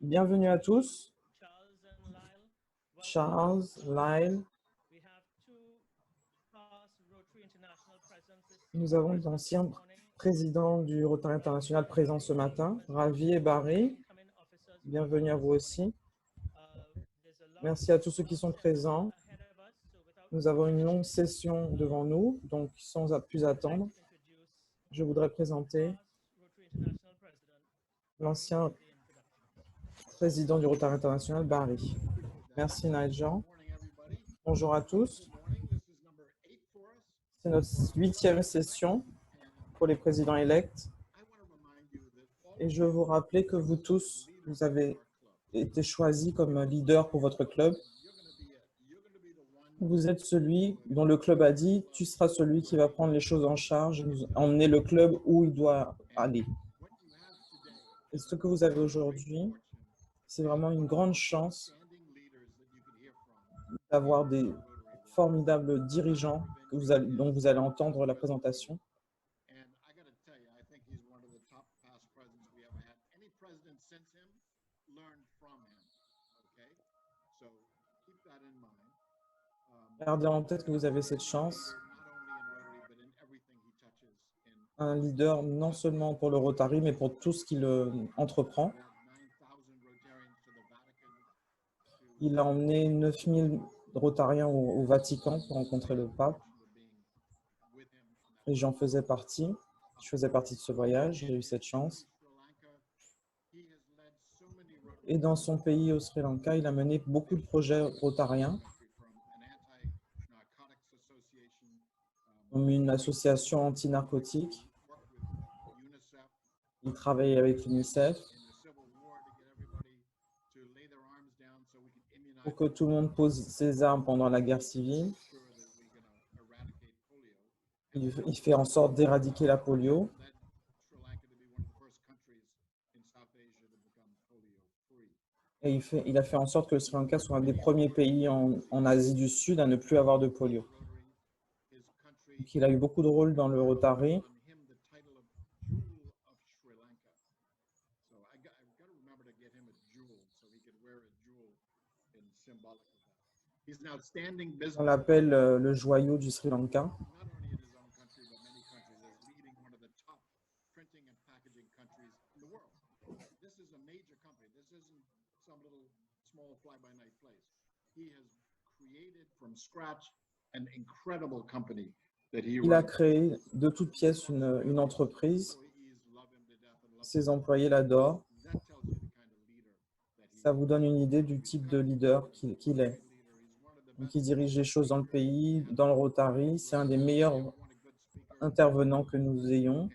Bienvenue à tous. Charles, Lyle. Nous avons d'anciens présidents du Rotary International présents ce matin, Ravi et Barry. Bienvenue à vous aussi. Merci à tous ceux qui sont présents. Nous avons une longue session devant nous, donc sans plus attendre, je voudrais présenter l'ancien président du Rotary International, Barry. Merci Nigel. Bonjour à tous. C'est notre 8e session pour les présidents élects. Et je veux vous rappeler que vous tous, vous avez été choisis comme leader pour votre club. Vous êtes celui dont le club a dit, tu seras celui qui va prendre les choses en charge, emmener le club où il doit aller. Et ce que vous avez aujourd'hui, c'est vraiment une grande chance d'avoir des formidables dirigeants dont vous allez entendre la présentation. Gardez en tête que vous avez cette chance. Un leader non seulement pour le Rotary, mais pour tout ce qu'il entreprend. Il a emmené 9000 Rotariens au Vatican pour rencontrer le pape. Et j'en faisais partie. Je faisais partie de ce voyage, j'ai eu cette chance. Et dans son pays, au Sri Lanka, il a mené beaucoup de projets rotariens, comme une association anti-narcotique. Il travaillait avec l'UNICEF pour que tout le monde pose ses armes pendant la guerre civile. Il fait en sorte d'éradiquer la polio. Et il a fait en sorte que le Sri Lanka soit un des premiers pays en Asie du Sud à ne plus avoir de polio. Donc, il a eu beaucoup de rôles dans le Rotary. On l'appelle le joyau du Sri Lanka. Il a créé de toutes pièces une entreprise. Ses employés l'adorent. Ça vous donne une idée du type de leader qu'il est. Donc, il dirige les choses dans le pays, dans le Rotary. C'est un des meilleurs intervenants que nous ayons.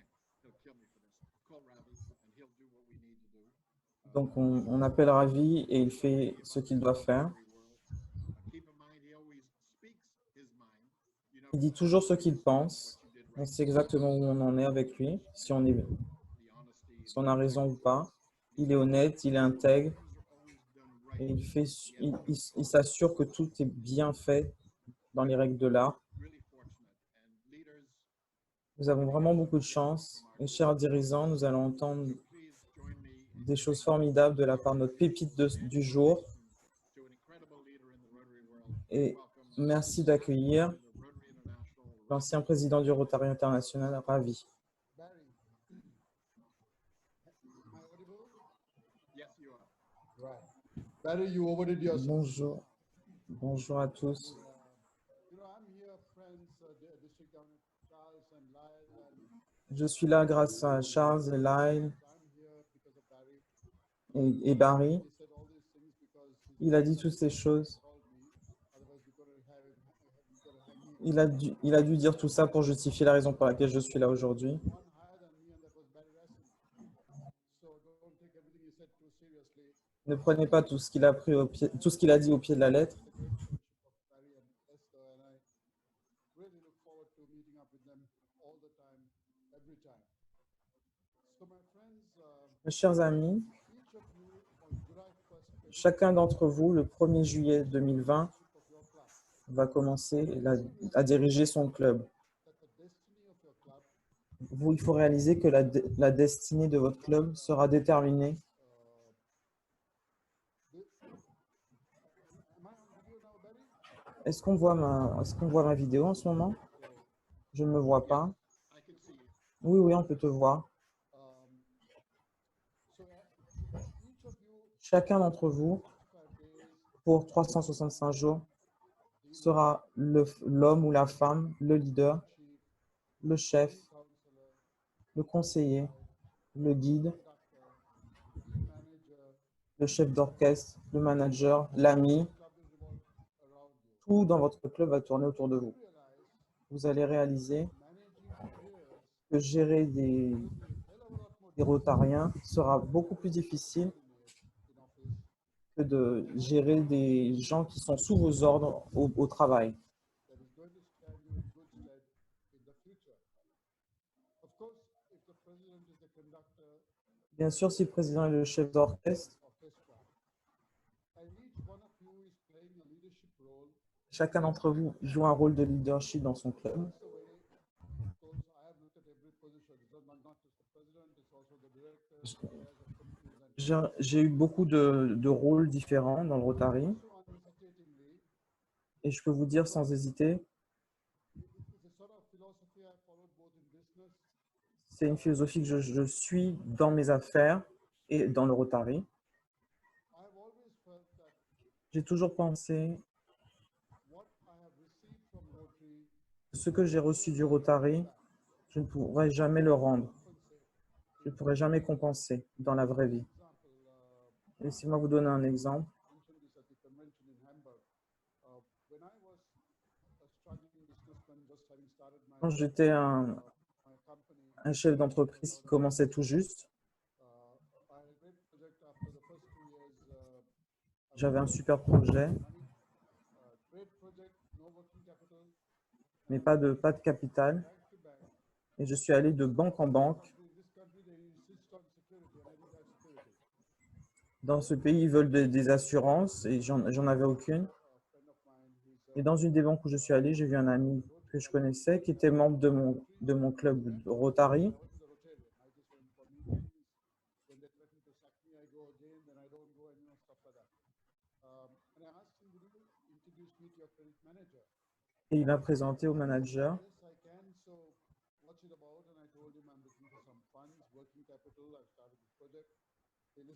Donc, on appelle Ravi et il fait ce qu'il doit faire. Il dit toujours ce qu'il pense. On sait exactement où on en est avec lui, si on a raison ou pas. Il est honnête, il est intègre. Et il s'assure que tout est bien fait dans les règles de l'art. Nous avons vraiment beaucoup de chance. Et chers dirigeants, nous allons entendre des choses formidables de la part de notre pépite du jour. Et merci d'accueillir l'ancien président du Rotary International, Ravi. Bonjour. Bonjour à tous. Je suis là grâce à Charles et Lyle et Barry. Il a dit toutes ces choses. Il a dû dire tout ça pour justifier la raison pour laquelle je suis là aujourd'hui. Ne prenez pas tout ce qu'il a dit au pied de la lettre. Mes chers amis, chacun d'entre vous, le 1er juillet 2020, va commencer à diriger son club. Il faut réaliser que la destinée de votre club sera déterminée Est-ce qu'on voit ma vidéo en ce moment? Je ne me vois pas. Oui, oui, on peut te voir. Chacun d'entre vous, pour 365 jours, sera l'homme ou la femme, le leader, le chef, le conseiller, le guide, le chef d'orchestre, le manager, l'ami. Tout dans votre club va tourner autour de vous. Vous allez réaliser que gérer des Rotariens sera beaucoup plus difficile que de gérer des gens qui sont sous vos ordres au travail. Bien sûr, si le président est le chef d'orchestre, chacun d'entre vous joue un rôle de leadership dans son club. J'ai eu beaucoup de rôles différents dans le Rotary et je peux vous dire sans hésiter, c'est une philosophie que je suis dans mes affaires et dans le Rotary. J'ai toujours pensé que ce que j'ai reçu du Rotary, je ne pourrai jamais le rendre. Je ne pourrai jamais compenser dans la vraie vie. Laissez-moi vous donner un exemple. Quand j'étais un chef d'entreprise qui commençait tout juste, j'avais un super projet, mais pas de capital. Et je suis allé de banque en banque. Dans ce pays, ils veulent des assurances et j'en avais aucune. Et dans une des banques où je suis allé, j'ai vu un ami que je connaissais qui était membre de mon club Rotary. Et il m'a présenté au manager.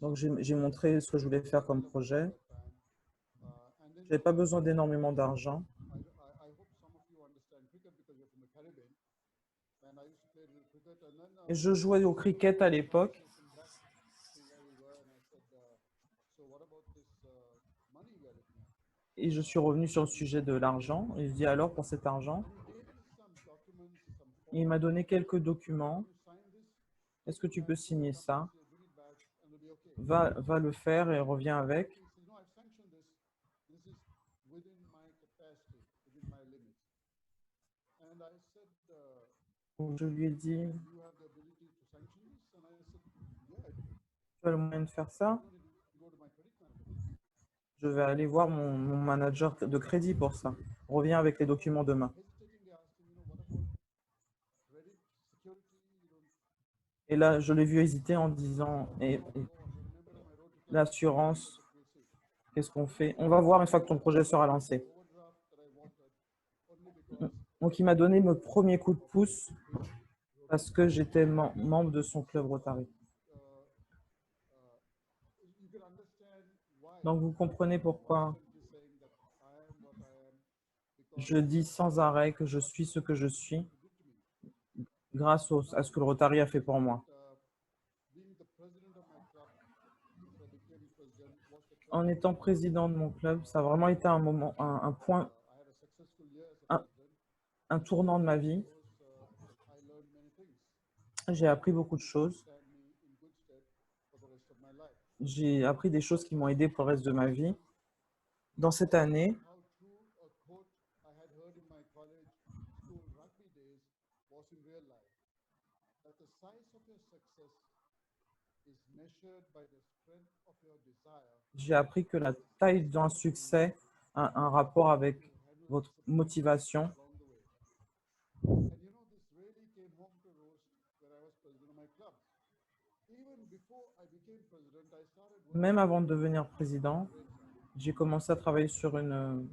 Donc, j'ai montré ce que je voulais faire comme projet. Je n'avais pas besoin d'énormément d'argent. Et je jouais au cricket à l'époque. Et je suis revenu sur le sujet de l'argent. Et je dis alors, pour cet argent, il m'a donné quelques documents. Est-ce que tu peux signer ça? Va le faire et reviens avec. Donc, je lui ai dit, tu as le moyen de faire ça? Je vais aller voir mon manager de crédit pour ça. Reviens avec les documents demain. Et là, je l'ai vu hésiter en disant, et l'assurance, qu'est-ce qu'on fait? On va voir une fois que ton projet sera lancé. Donc, il m'a donné mon premier coup de pouce parce que j'étais membre de son club Rotary. Donc, vous comprenez pourquoi je dis sans arrêt que je suis ce que je suis grâce à ce que le Rotary a fait pour moi. En étant président de mon club, ça a vraiment été un moment, un point, un tournant de ma vie. J'ai appris beaucoup de choses. J'ai appris des choses qui m'ont aidé pour le reste de ma vie. Dans cette année, j'ai appris que la taille d'un succès a un rapport avec votre motivation. Même avant de devenir président, j'ai commencé à travailler sur une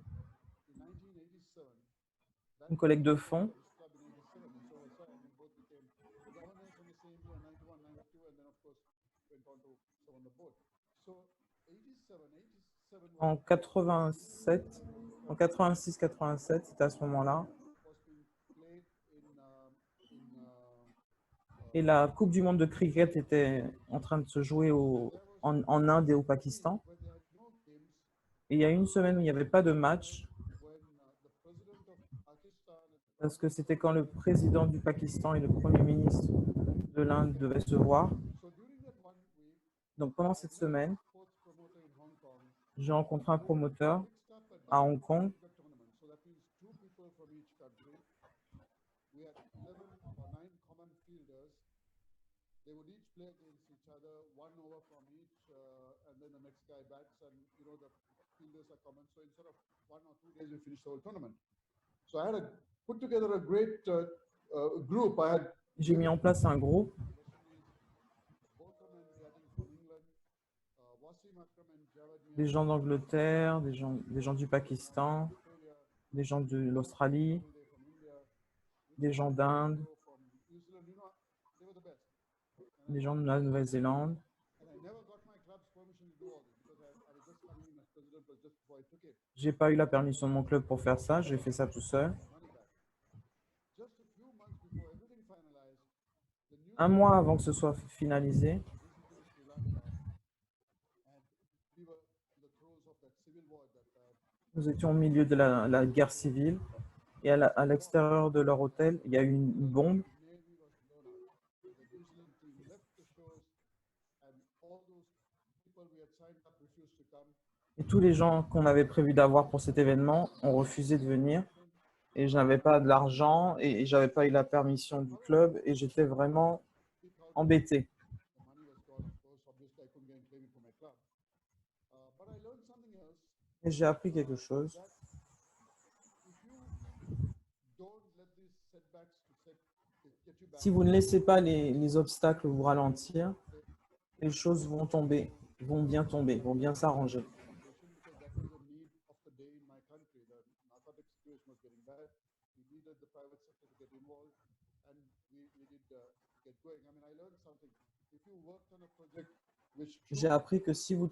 une collecte de fonds. En 87, en 86-87, c'était à ce moment-là. Et la Coupe du monde de cricket était en train de se jouer en Inde et au Pakistan. Et il y a une semaine où il n'y avait pas de match, parce que c'était quand le président du Pakistan et le premier ministre de l'Inde devaient se voir. Donc pendant cette semaine, j'ai rencontré un promoteur à Hong Kong. J'ai mis en place un groupe. Des gens d'Angleterre, des gens du Pakistan, des gens de l'Australie, des gens d'Inde, des gens de la Nouvelle-Zélande. J'ai pas eu la permission de mon club pour faire ça, j'ai fait ça tout seul. Un mois avant que ce soit finalisé, nous étions au milieu de la guerre civile et à l'extérieur de leur hôtel, il y a eu une bombe. Et tous les gens qu'on avait prévu d'avoir pour cet événement ont refusé de venir. Et je n'avais pas de l'argent et je n'avais pas eu la permission du club et j'étais vraiment embêté. Et j'ai appris quelque chose. Si vous ne laissez pas les obstacles vous ralentir, les choses vont tomber, vont bien s'arranger. J'ai appris que si vous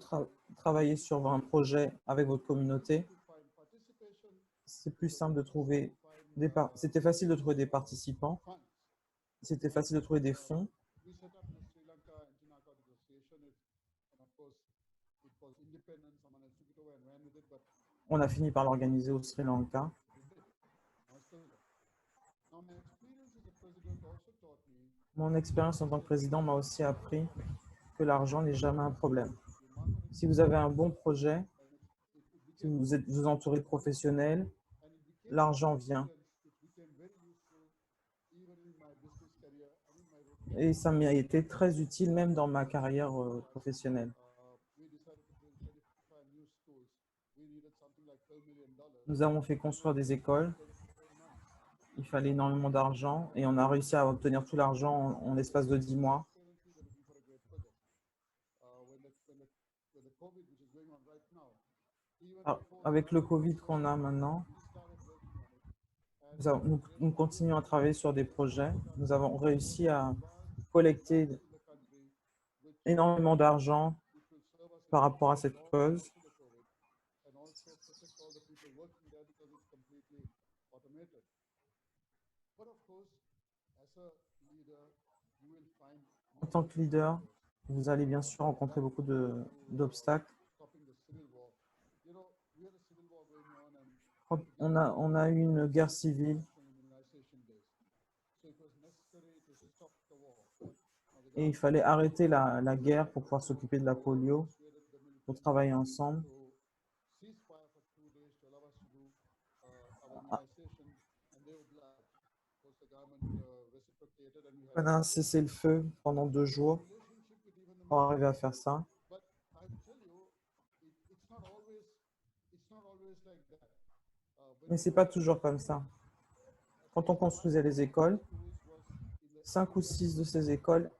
travaillez sur un projet avec votre communauté, c'est plus simple de trouver c'était facile de trouver des participants, c'était facile de trouver des fonds. On a fini par l'organiser au Sri Lanka. Mon expérience en tant que président m'a aussi appris que l'argent n'est jamais un problème. Si vous avez un bon projet, si vous êtes vous entourez de professionnels, l'argent vient. Et ça m'a été très utile même dans ma carrière professionnelle. Nous avons fait construire des écoles. Il fallait énormément d'argent et on a réussi à obtenir tout l'argent en l'espace de 10 mois. Alors, avec le Covid qu'on a maintenant, nous continuons à travailler sur des projets. Nous avons réussi à collecter énormément d'argent par rapport à cette cause. En tant que leader, vous allez bien sûr rencontrer beaucoup d'obstacles. On a eu une guerre civile et il fallait arrêter la guerre pour pouvoir s'occuper de la polio, pour travailler ensemble. On a un cessez-le-feu pendant 2 jours pour arriver à faire ça. Mais ce n'est pas toujours comme ça. Quand on construisait les écoles, 5 ou 6 de ces écoles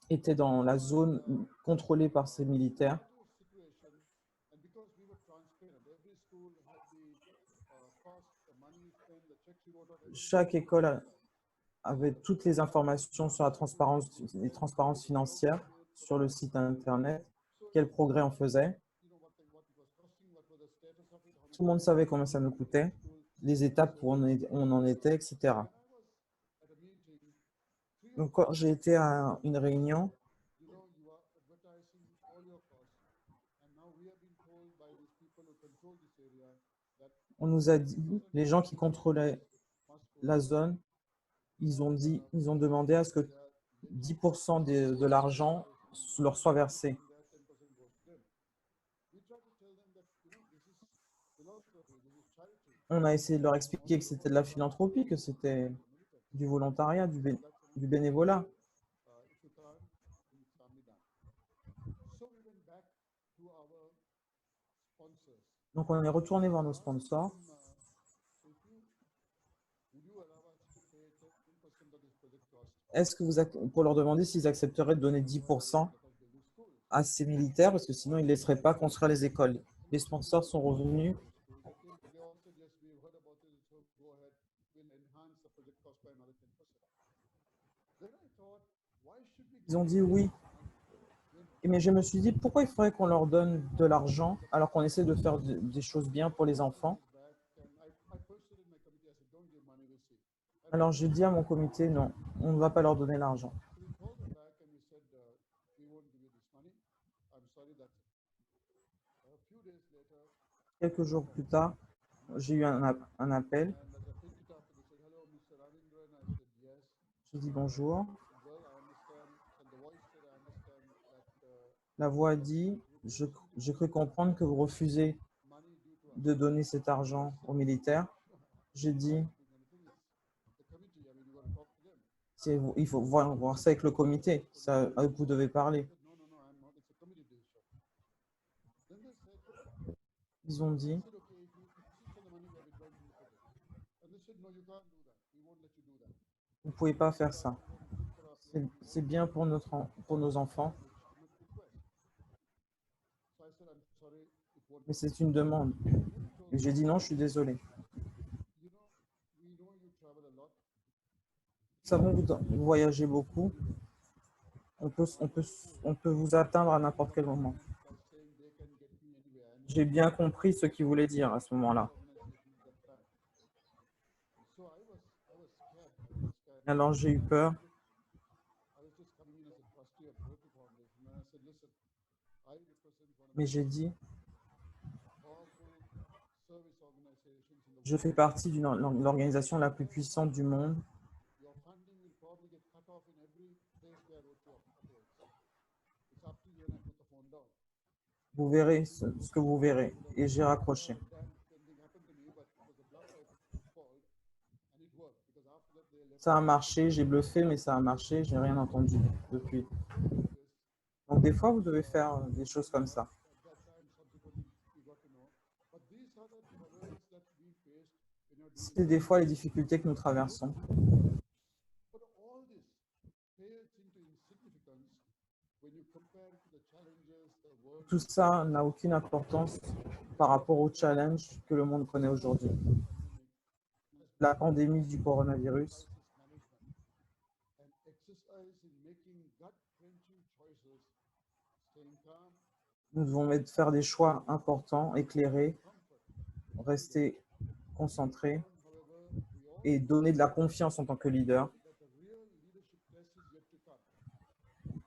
étaient dans la zone contrôlée par ces militaires. Chaque école avait toutes les informations sur les transparences financières sur le site Internet, quel progrès on faisait. Tout le monde savait combien ça nous coûtait, les étapes où on en était, etc. Donc, quand j'ai été à une réunion, on nous a dit, les gens qui contrôlaient la zone, ils ont demandé à ce que 10% de l'argent leur soit versé. On a essayé de leur expliquer que c'était de la philanthropie, que c'était du volontariat, du bénévolat. Donc, on est retourné voir nos sponsors. Est-ce que pour leur demander s'ils accepteraient de donner 10% à ces militaires, parce que sinon, ils ne laisseraient pas construire les écoles. Les sponsors sont revenus. Ils ont dit oui. Mais je me suis dit, pourquoi il faudrait qu'on leur donne de l'argent alors qu'on essaie de faire des choses bien pour les enfants? Alors j'ai dit à mon comité, non, on ne va pas leur donner l'argent. Quelques jours plus tard, j'ai eu un appel. J'ai dit bonjour. La voix a dit, j'ai cru comprendre que vous refusez de donner cet argent aux militaires. J'ai dit, il faut voir ça avec le comité, ça, vous devez parler. Ils ont dit, vous ne pouvez pas faire ça. C'est bien pour nos enfants. Mais c'est une demande. Et j'ai dit non, je suis désolé. Nous savons que vous voyagez beaucoup. On peut vous atteindre à n'importe quel moment. J'ai bien compris ce qu'il voulait dire à ce moment-là. Alors j'ai eu peur. Mais j'ai dit, je fais partie de l'organisation la plus puissante du monde. Vous verrez ce que vous verrez. Et j'ai raccroché. Ça a marché, j'ai bluffé, mais ça a marché, j'ai rien entendu depuis. Donc des fois, vous devez faire des choses comme ça. C'est des fois les difficultés que nous traversons. Tout ça n'a aucune importance par rapport au challenge que le monde connaît aujourd'hui. La pandémie du coronavirus. Nous devons faire des choix importants, éclairés, rester concentrés et donner de la confiance en tant que leader.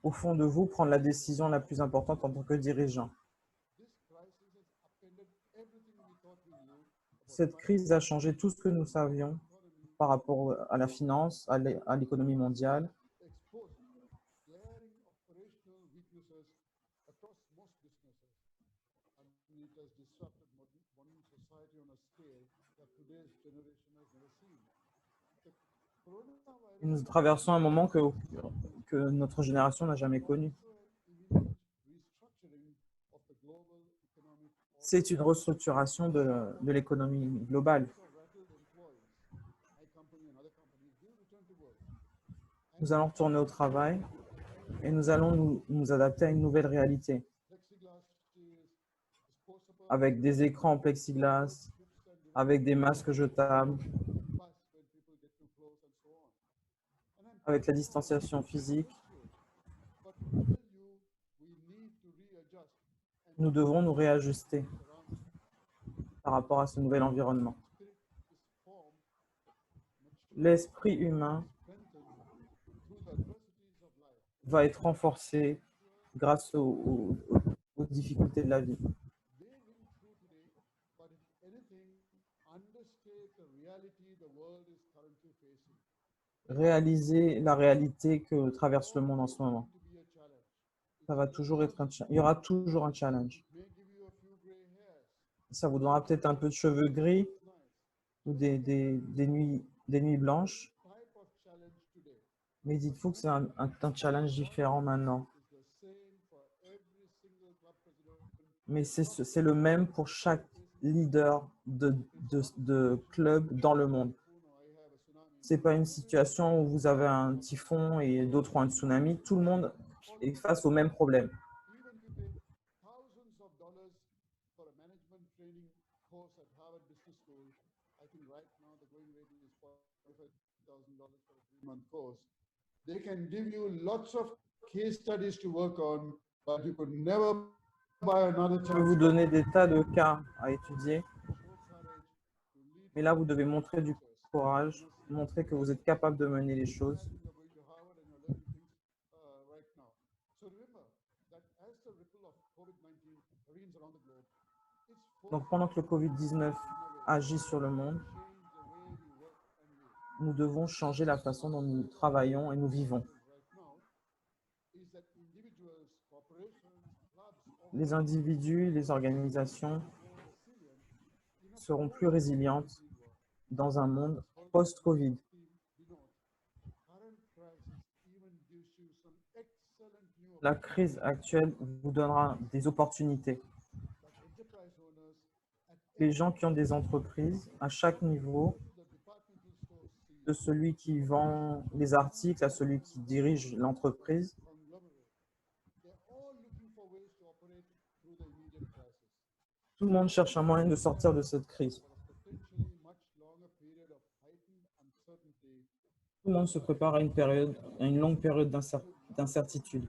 Au fond de vous, prendre la décision la plus importante en tant que dirigeant. Cette crise a changé tout ce que nous savions par rapport à la finance, à l'économie mondiale. Et nous traversons un moment que notre génération n'a jamais connu. C'est une restructuration de l'économie globale. Nous allons retourner au travail et nous allons nous adapter à une nouvelle réalité. Avec des écrans en plexiglas, avec des masques jetables, avec la distanciation physique. Nous devrons nous réajuster par rapport à ce nouvel environnement. L'esprit humain va être renforcé grâce aux difficultés de la vie. Réaliser la réalité que traverse le monde en ce moment. Ça va toujours être il y aura toujours un challenge. Ça vous donnera peut-être un peu de cheveux gris ou des nuits blanches. Mais dites-vous que c'est un challenge différent maintenant. Mais c'est le même pour chaque leader de club dans le monde. Ce n'est pas une situation où vous avez un typhon et d'autres ont un tsunami. Tout le monde est face au même problème. They can give you lots of case studies to work on, but you could never buy another Je peux vous donner des tas de cas à étudier. Mais là, vous devez montrer du courage, montrer que vous êtes capable de mener les choses. Donc, pendant que le Covid-19 agit sur le monde, nous devons changer la façon dont nous travaillons et nous vivons. Les individus, les organisations seront plus résilientes dans un monde post-Covid. La crise actuelle vous donnera des opportunités. Les gens qui ont des entreprises à chaque niveau, de celui qui vend les articles à celui qui dirige l'entreprise, tout le monde cherche un moyen de sortir de cette crise. Tout le monde se prépare à une longue période d'incertitude,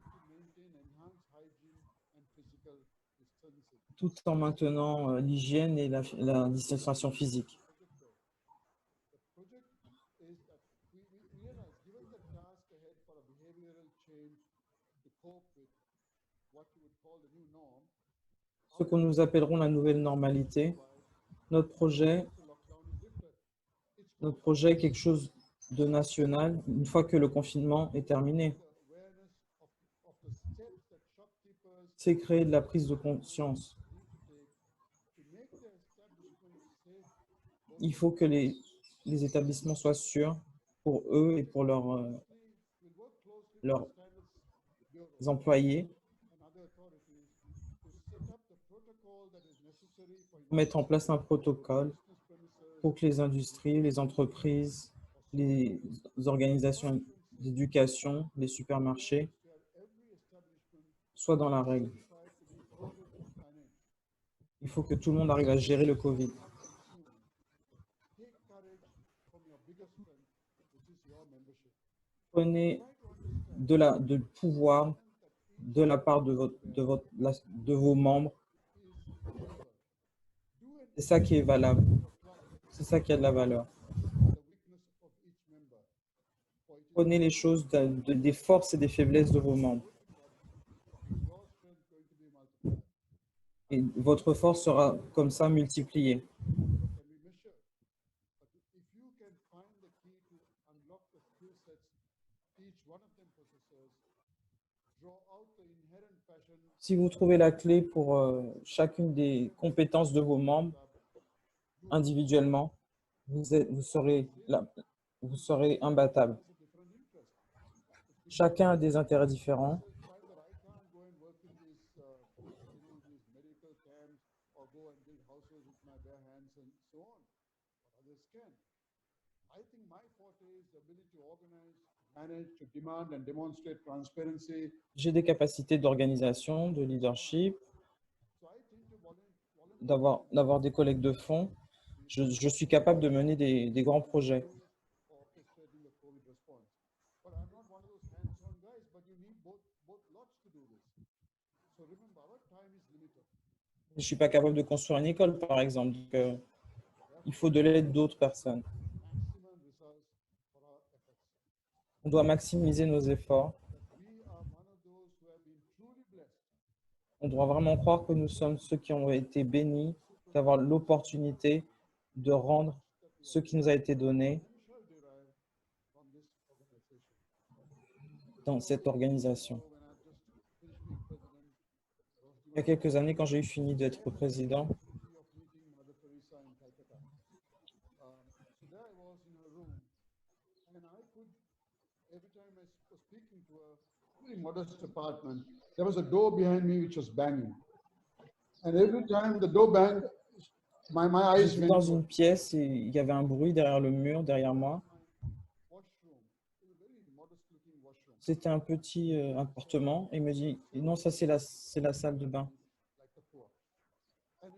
tout en maintenant l'hygiène et la distanciation physique. Ce que nous appellerons la nouvelle normalité, notre projet est quelque chose de national une fois que le confinement est terminé. C'est créer de la prise de conscience. Il faut que les établissements soient sûrs pour eux et pour leurs employés, mettre en place un protocole pour que les industries, les entreprises, les organisations d'éducation, les supermarchés soient dans la règle. Il faut que tout le monde arrive à gérer le Covid. Prenez de pouvoir de la part de vos membres. C'est ça qui est valable. C'est ça qui a de la valeur. Prenez les choses des forces et des faiblesses de vos membres. Et votre force sera comme ça multipliée. Si vous trouvez la clé pour chacune des compétences de vos membres individuellement, vous serez imbattable. Chacun a des intérêts différents. J'ai des capacités d'organisation, de leadership, d'avoir des collègues de fonds. Je suis capable de mener des grands projets. orchestrating the COVID response. But I'm not one of those hands-on guys, but you need both lots to do this. So remember, our time is limited. Je ne suis pas capable de construire une école, par exemple. Donc, il faut de l'aide d'autres personnes. Maximum resource for our efforts. On doit maximiser nos efforts. That we are one of those who have been truly blessed. On doit vraiment croire que nous sommes ceux qui ont été bénis d'avoir l'opportunité de rendre ce qui nous a été donné Shall derive from this organization. dans cette organisation. So when I just finished being president, Il y a quelques années, quand j'ai eu fini d'être président, of meeting Mother Teresa in Calcutta. So there I was in her room, and I could, every time I was speaking to her, very modest apartment, there was a door behind me which was banging. And every time the door banged, my eyes j'étais went dans to une pièce et il y avait un bruit derrière le mur, derrière moi. washroom. It was a very modest looking washroom. C'était un petit appartement et il me dit « Non, ça c'est la salle de bain. Like the poor. And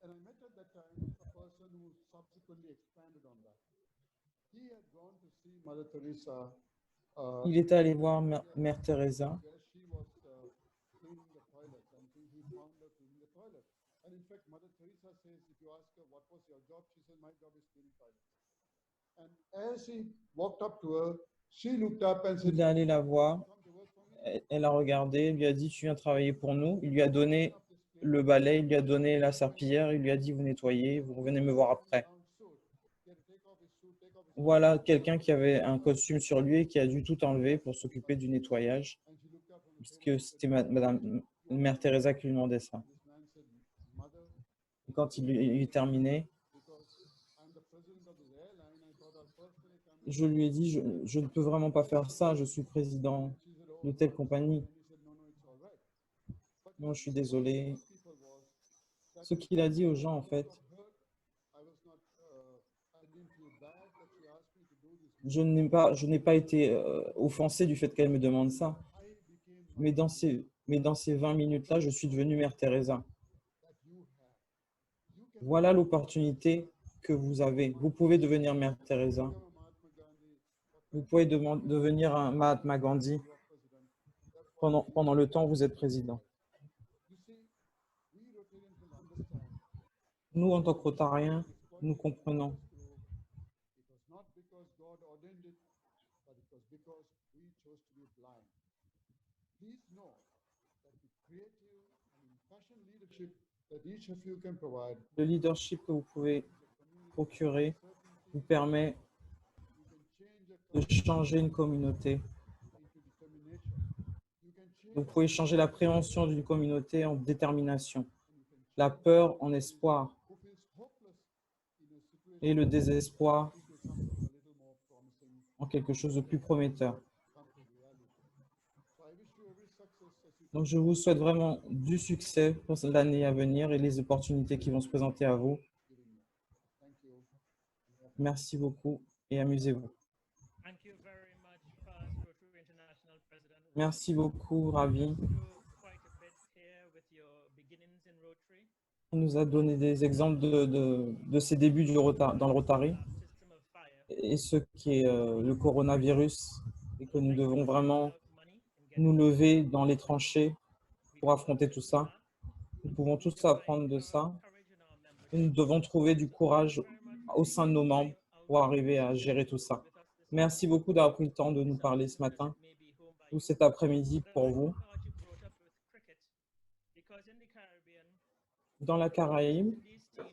I met at that time a person who subsequently expanded on that. He had gone to see Mother Teresa Il était allé voir Mère Teresa where she was cleaning the toilet, and he found her cleaning the toilet. And in fact, Mother Teresa says, if you ask her what was your job, she said, my job is cleaning toilets. And as he walked up to her, she looked up and said, Il est allé la voir, come to work for me. elle a regardé, il lui a dit « Tu viens travailler pour nous ». Il lui a donné le balai, il lui a donné la serpillière, il lui a dit « Vous nettoyez, vous revenez me voir après ». Brown suit. He had to take off his suit, take off his Voilà quelqu'un qui avait un costume sur lui et qui a dû tout enlever pour s'occuper du nettoyage, and she looked up from the puisque c'était Madame Mère Teresa qui lui demandait ça. this man said, Mother, Et quand il est terminé, because I'm the president of this airline, I thought I'll personally come. je lui ai dit je ne peux vraiment pas faire ça, je suis président She said, oh, de telle compagnie. and he said, no, no, it's all right. But Non, je suis désolé. people was Ce qu'il a dit aux gens, en fait, hurt. I was not, I didn't feel bad that she asked me to do this. je n'ai pas été offensé du fait qu'elle me demande ça. I became Mais dans ces 20 minutes-là, je suis devenu Mère Teresa. that you have. You can Voilà l'opportunité que vous avez. Vous pouvez devenir Mère Teresa. become a Mahatma Gandhi Vous pouvez devenir un Mahatma Gandhi or president. pendant le temps où vous êtes président. You see, we Rotarians will understand. Nous, en tant que Rotariens, nous comprenons. It was not because God ordained it, but it was because we chose to be blind. Please know that the creative and impassioned leadership that each of you can provide, Le leadership que vous pouvez procurer vous permet you can change a de changer une communauté. into determination. You can change Vous pouvez changer la préhension d'une communauté en détermination, la peur en espoir who feels hopeless in a situation et le désespoir into something a little more promising, en quelque chose de plus prometteur. come to reality. So I wish you every success as you Donc, je vous souhaite vraiment du succès pour l'année à venir et les opportunités qui vont se présenter à vous. giving me. Thank you. Merci beaucoup et amusez-vous. Thank you very much, First Rotary International President. Merci beaucoup, Ravi. You quite a bit here with your beginnings in Rotary, Il nous a donné des exemples de ses débuts dans le Rotary system of fire, et ce qui est le coronavirus et que nous devons vraiment out money and get nous lever dans les tranchées pour affronter tout ça. Nous pouvons tous apprendre de ça courage in our members. et nous devons trouver du courage au sein de nos membres pour arriver à gérer tout ça. Merci beaucoup d'avoir pris le temps de nous parler ce matin Maybe home by ou cet après-midi pour vous. thought you brought up with cricket because in the Caribbean, Dans la Caraïbe, this team,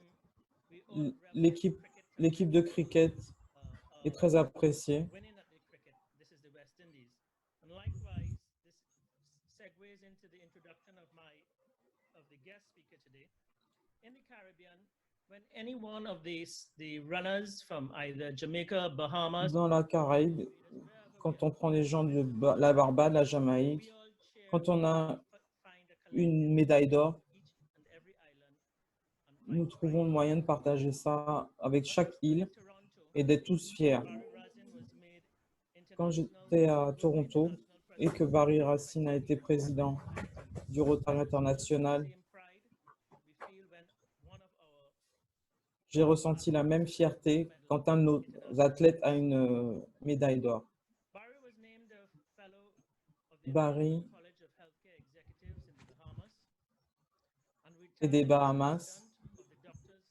we all l'équipe l'équipe de cricket est très appréciée. winning at the cricket. This is the West Indies. And likewise, this segues into the introduction of the guest speaker today. In the Caribbean, when any one of the runners from either Jamaica, Bahamas, Dans la Caraïbe, quand on prend les gens de la Barbade, la Jamaïque, we all share quand on a find a une médaille d'or, each and every island. nous trouvons le moyen de partager ça avec chaque île Toronto, et d'être tous fiers. Barry Razin was made Quand international j'étais à Toronto et que Barry Racine a été président du Rotary International, same pride we feel when one of our J'ai ressenti la même fierté quand un de nos athlètes a une médaille d'or. Barry was named a fellow of the Barry American College of Healthcare Executives in the Bahamas and est des retired Bahamas. president of the Doctors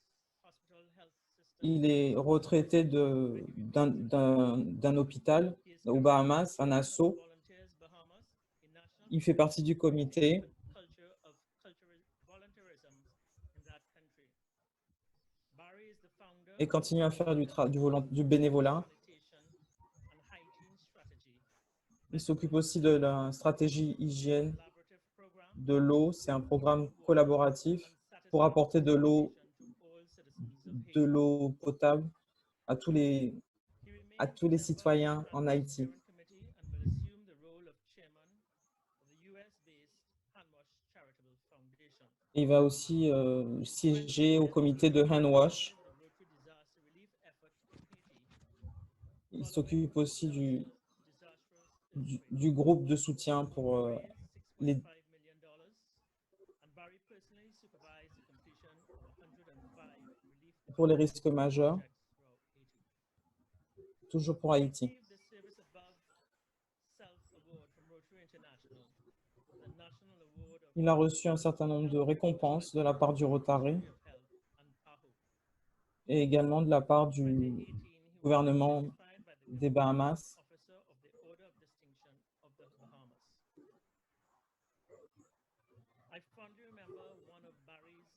Hospital Health System. Il est retraité d'un hôpital He is aux currently Bahamas, the à chairman of Nassau. Volunteers Bahamas, a national Il fait partie du comité culture of volunteerism in that country. Barry is the founder et continue à faire du bénévolat. sanitation and hygiene strategy, Il s'occupe aussi de la stratégie hygiène collaborative program de l'eau. C'est un programme collaboratif pour apporter de l'eau to all citizens of Haiti. potable à tous les He remains a member citoyens of en the Haïti. steering committee and will assume the role of chairman of the US-based Handwash Charitable Foundation. Il va aussi siéger au comité de Handwash. The Rotary Disaster Relief Effort in Haiti, Il s'occupe aussi disastrous du groupe de soutien pour raised les, $6.5 million, and Barry personally supervised the completion of 105 relief pour les risques majeurs, projects throughout Haiti. toujours pour Haïti. Received the Service Above Self Award from Rotary International, the National Award of Il a reçu un certain nombre de récompenses de la part du Rotary Ministry of Health and PAHO. et également de la part du 2018, he was gouvernement certified by the des Bahamas. Officer of the Order of Distinction of the Bahamas. I fondly remember one of Barry's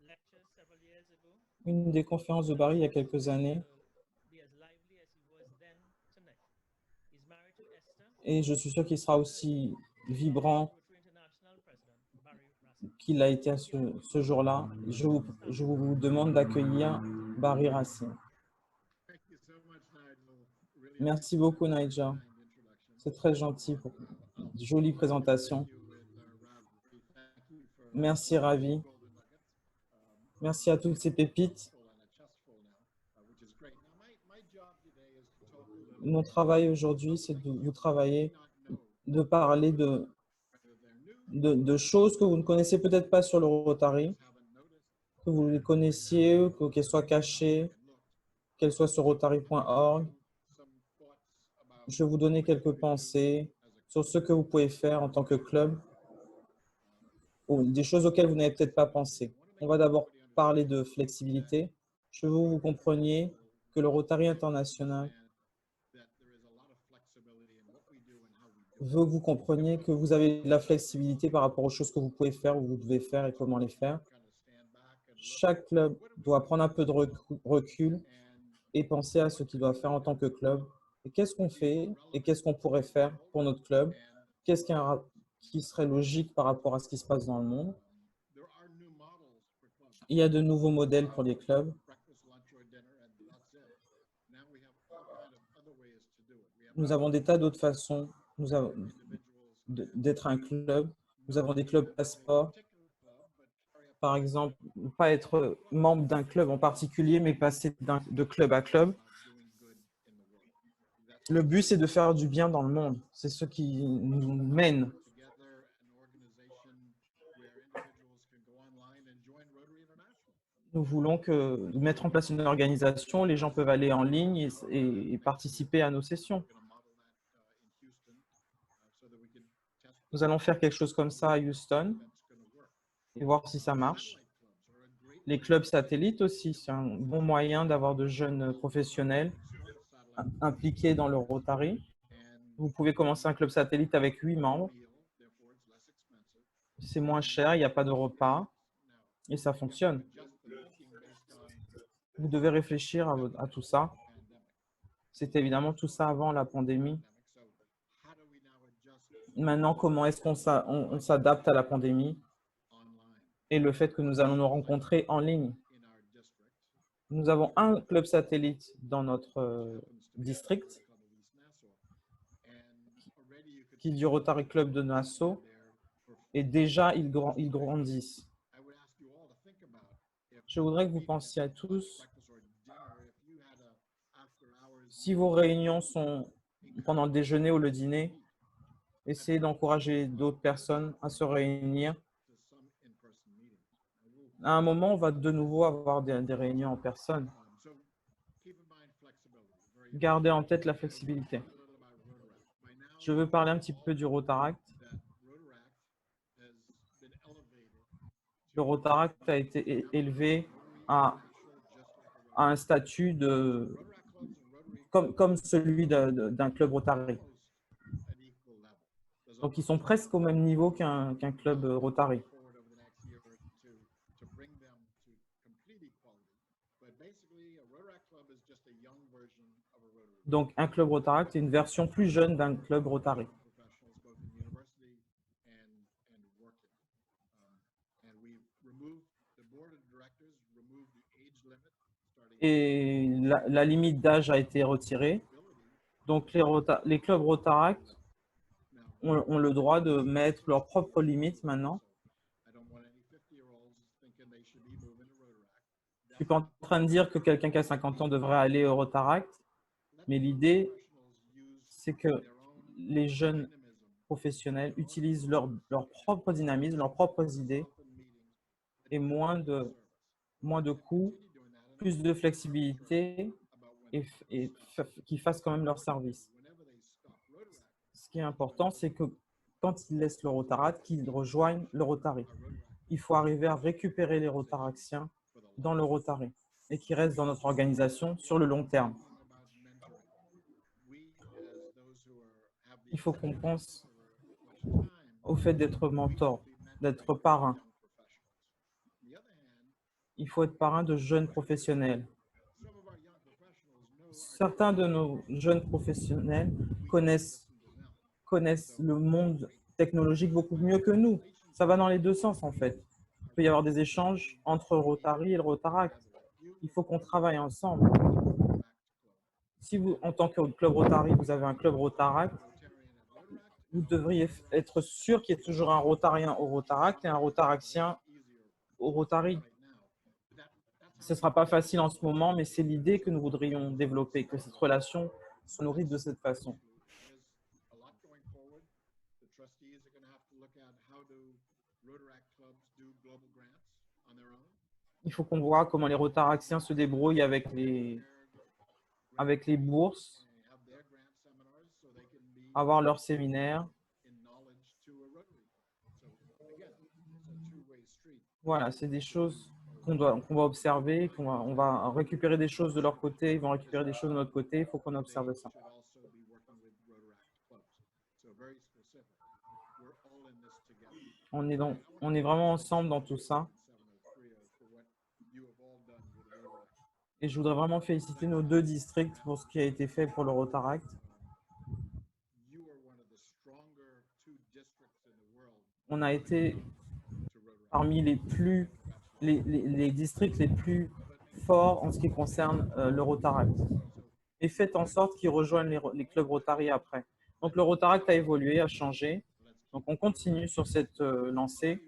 lectures several years ago. Une des conférences de Barry il y a quelques années, Be as lively as he was then tonight. He's married to Esther, et je suis sûr qu'il sera aussi vibrant Rotary International President Barry Rasmussen. qu'il a été à ce jour-là. Je vous demande d'accueillir Barry Racine. Thank you so much, Nigel. Really Merci beaucoup, Naija. kind introduction. C'est très gentil pour une jolie présentation. You with Ravi. Thank you for Merci, Ravi. golden nuggets. Merci à toutes ces pépites. Full and a chest full now, which is great. Now, my job today is to talk a little Mon travail aujourd'hui, c'est de vous travailler, de parler whether they're new, de choses que vous ne connaissez peut-être pas sur le Rotary, haven't noticed, que vous les connaissiez, qu'elles soient cachées, qu'elles soient sur rotary.org. some thoughts about Je vais vous donner quelques pensées sur ce que vous pouvez faire en tant que club ou des choses auxquelles vous n'avez peut-être pas pensé. On va d'abord parler de flexibilité. Je veux que vous compreniez que le Rotary International that there is a lot of flexibility in what we do and how we do. veut que vous compreniez que vous avez de la flexibilité par rapport aux choses que vous pouvez faire, ou vous devez faire et comment les faire. Kind of stand back and look Chaque club doit prendre un peu de recul et penser à ce qu'il doit faire en tant que club. Et qu'est-ce qu'on fait et qu'est-ce qu'on pourrait faire pour notre club? Qu'est-ce qui serait logique par rapport à ce qui se passe dans le monde? there are new models for clubs. Il y a de nouveaux modèles pour les clubs. Breakfast, lunch, or dinner, and that's it. Now we have all kind of other ways to do it. We have Nous avons des tas d'autres façons individuals d'être un club. Nous avons des clubs passeport. particular club, but carry up Par exemple, pas être membre d'un club en particulier, mais passer de club à club. doing good in the world. That's Le but, c'est de faire du bien dans le monde. C'est ce qui nous mène. together an organization where individuals can go online and join Rotary International. Nous voulons mettre en place une organisation. Les gens peuvent aller en ligne et participer à nos sessions. We're going to model that in Houston so that we can test Nous allons faire quelque chose comme ça à Houston that's going to work. et voir si ça marche. Satellite clubs are a great Les clubs satellites aussi, c'est un bon moyen d'avoir de jeunes professionnels satellite impliqués dans le Rotary. and Vous pouvez commencer un club satellite avec 8 membres. meal, therefore it's less expensive. C'est moins cher, il n'y a pas de repas et ça fonctionne. Just the thinking based on Vous devez réfléchir à tout ça. pandemic. C'était évidemment tout ça avant la pandémie. So how do we now adjust Maintenant, comment est-ce on s'adapte à la pandémie online et le fait que nous allons nous rencontrer en ligne? in our district? Nous avons un club satellite dans notre Happens to be district Club of East Nassau. And already you could qui est du Rotary Club de Nassau there for et déjà ils grandissent. I would ask you all to think about if Je voudrais que vous pensiez à tous, breakfast or dinner, if you had a after hours si vos réunions sont pendant le déjeuner ou le dîner, essayez d'encourager d'autres personnes à se réunir to some in-person meeting. Now, À un moment, on va de nouveau avoir des réunions en personne. So keep in mind flexibility. Very Gardez en tête la flexibilité. important. A little about Rotaract. By now, Je veux parler un petit peu du Rotaract. that Rotaract has been elevated Le Rotaract a été élevé à un statut de, Rotaract clubs and Rotary comme celui d'un club Rotary. almost at equal level. There's a Donc, ils sont presque au même niveau qu'un club Rotary. forward over the next year or two to bring them to complete equality. But basically, a Rotaract club is just a young version of a Rotary. Donc, un club Rotaract est une version plus jeune d'un club Rotary. Professionals both in university and working. And we removed the board of directors removed the age limit starting Et la limite d'âge a été retirée. Donc, les clubs Rotaract now. ont le droit de mettre leurs propres limites maintenant. I don't want any 50-year-olds thinking they should be moving to Rotaract. Je ne suis pas en train de dire que quelqu'un qui a 50 ans devrait aller au Rotaract, mais l'idée, c'est que les jeunes professionnels utilisent leur propre dynamisme, leurs propres idées et moins de coûts, plus de flexibilité et qu'ils fassent quand même leur service. Ce qui est important, c'est que quand ils laissent le Rotaract, qu'ils rejoignent le Rotary. Il faut arriver à récupérer les Rotaractiens dans le Rotary et qui restent dans notre organisation sur le long terme. Il faut qu'on pense au fait d'être mentor, d'être parrain. Il faut être parrain de jeunes professionnels. Certains de nos jeunes professionnels connaissent le monde technologique beaucoup mieux que nous. Ça va dans les deux sens, en fait. Il peut y avoir des échanges entre Rotary et le Rotaract. Il faut qu'on travaille ensemble. Si vous, en tant que club Rotary, vous avez un club Rotaract, vous devriez être sûr qu'il y ait toujours un Rotarien au Rotaract et un Rotaractien au Rotary. Ce ne sera pas facile en ce moment, mais c'est l'idée que nous voudrions développer, que cette relation se nourrisse de cette façon. Il faut qu'on voit comment les Rotaractiens se débrouillent avec les bourses, avoir leurs séminaires. Voilà, c'est des choses qu'on va observer, on va récupérer des choses de leur côté, ils vont récupérer des choses de notre côté, il faut qu'on observe ça. On est vraiment ensemble dans tout ça. Et je voudrais vraiment féliciter nos deux districts pour ce qui a été fait pour le Rotaract. On a été parmi les districts les plus forts en ce qui concerne le Rotaract. Et faites en sorte qu'ils rejoignent les clubs Rotary après. Donc le Rotaract a évolué, a changé. Donc on continue sur cette lancée.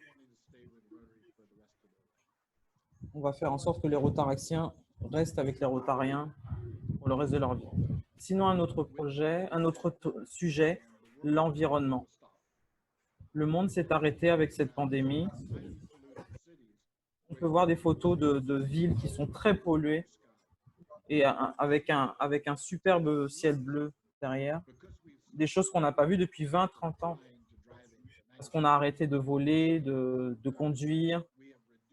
On va faire en sorte que les Rotaractiens restent avec les Rotariens pour le reste de leur vie. Sinon, un autre projet, un autre sujet, l'environnement. Le monde s'est arrêté avec cette pandémie. On peut voir des photos de villes qui sont très polluées et avec un superbe ciel bleu derrière. Des choses qu'on n'a pas vues depuis 20-30 ans. Parce qu'on a arrêté de voler, de conduire.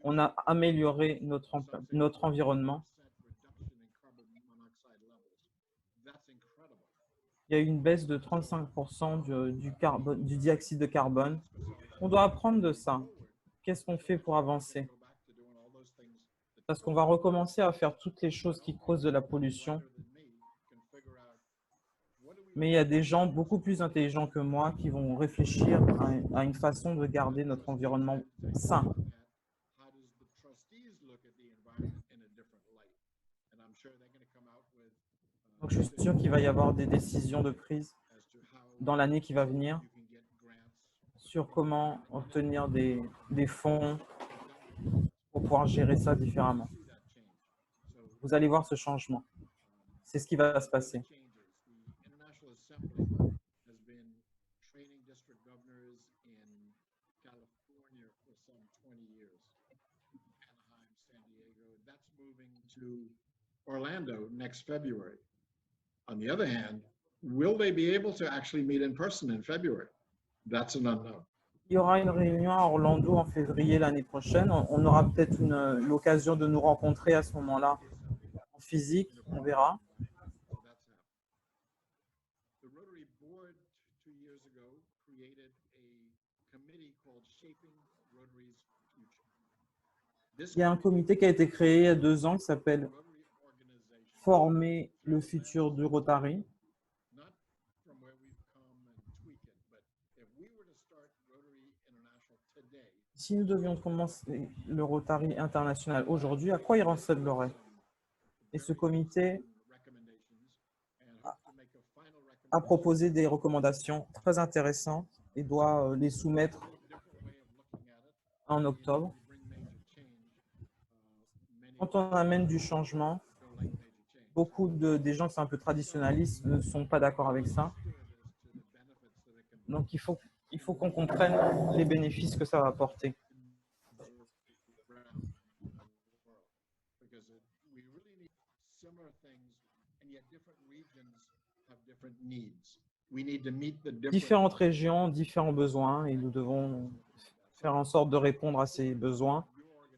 On a amélioré notre environnement. Il y a eu une baisse de 35% du dioxyde de carbone. On doit apprendre de ça. Qu'est-ce qu'on fait pour avancer? Parce qu'on va recommencer à faire toutes les choses qui causent de la pollution. Mais il y a des gens beaucoup plus intelligents que moi qui vont réfléchir à une façon de garder notre environnement sain. Donc, je suis sûr qu'il va y avoir des décisions de prise dans l'année qui va venir sur comment obtenir des fonds pour pouvoir gérer ça différemment. Vous allez voir ce changement. C'est ce qui va se passer. to Orlando next February. On the other hand, will they be able to actually meet in person in February? That's an unknown. Il y aura une réunion à Orlando en février l'année prochaine. On aura peut-être l'occasion de nous rencontrer à ce moment-là en physique, on verra. So that's happening. The Rotary Board 2 years ago created a committee called Shaping Rotary's Future. This Il y a un comité qui a été créé il y a 2 ans qui s'appelle Rotary organization, Former le futur du Rotary. not from where we've come and tweak it, but if we were to start Rotary International today, Si nous devions commencer le Rotary international aujourd'hui, à quoi il ressemblerait? Et ce comité recommendations and hope to make a final a recommendation, proposé des recommandations très intéressantes et doit les soumettre different way of looking at it. en octobre. We bring major change. Many Quand on amène du changement, don't like major change. beaucoup des gens qui sont un peu traditionnalistes ne sont pas d'accord avec ça. Steer this to the benefits that it can Donc il faut qu'on comprenne les bénéfices que ça va apporter. around the world, because we really need similar things, and yet different regions have different needs. We need to meet the different Différentes régions, différents besoins et nous devons faire en sorte de répondre à ces besoins.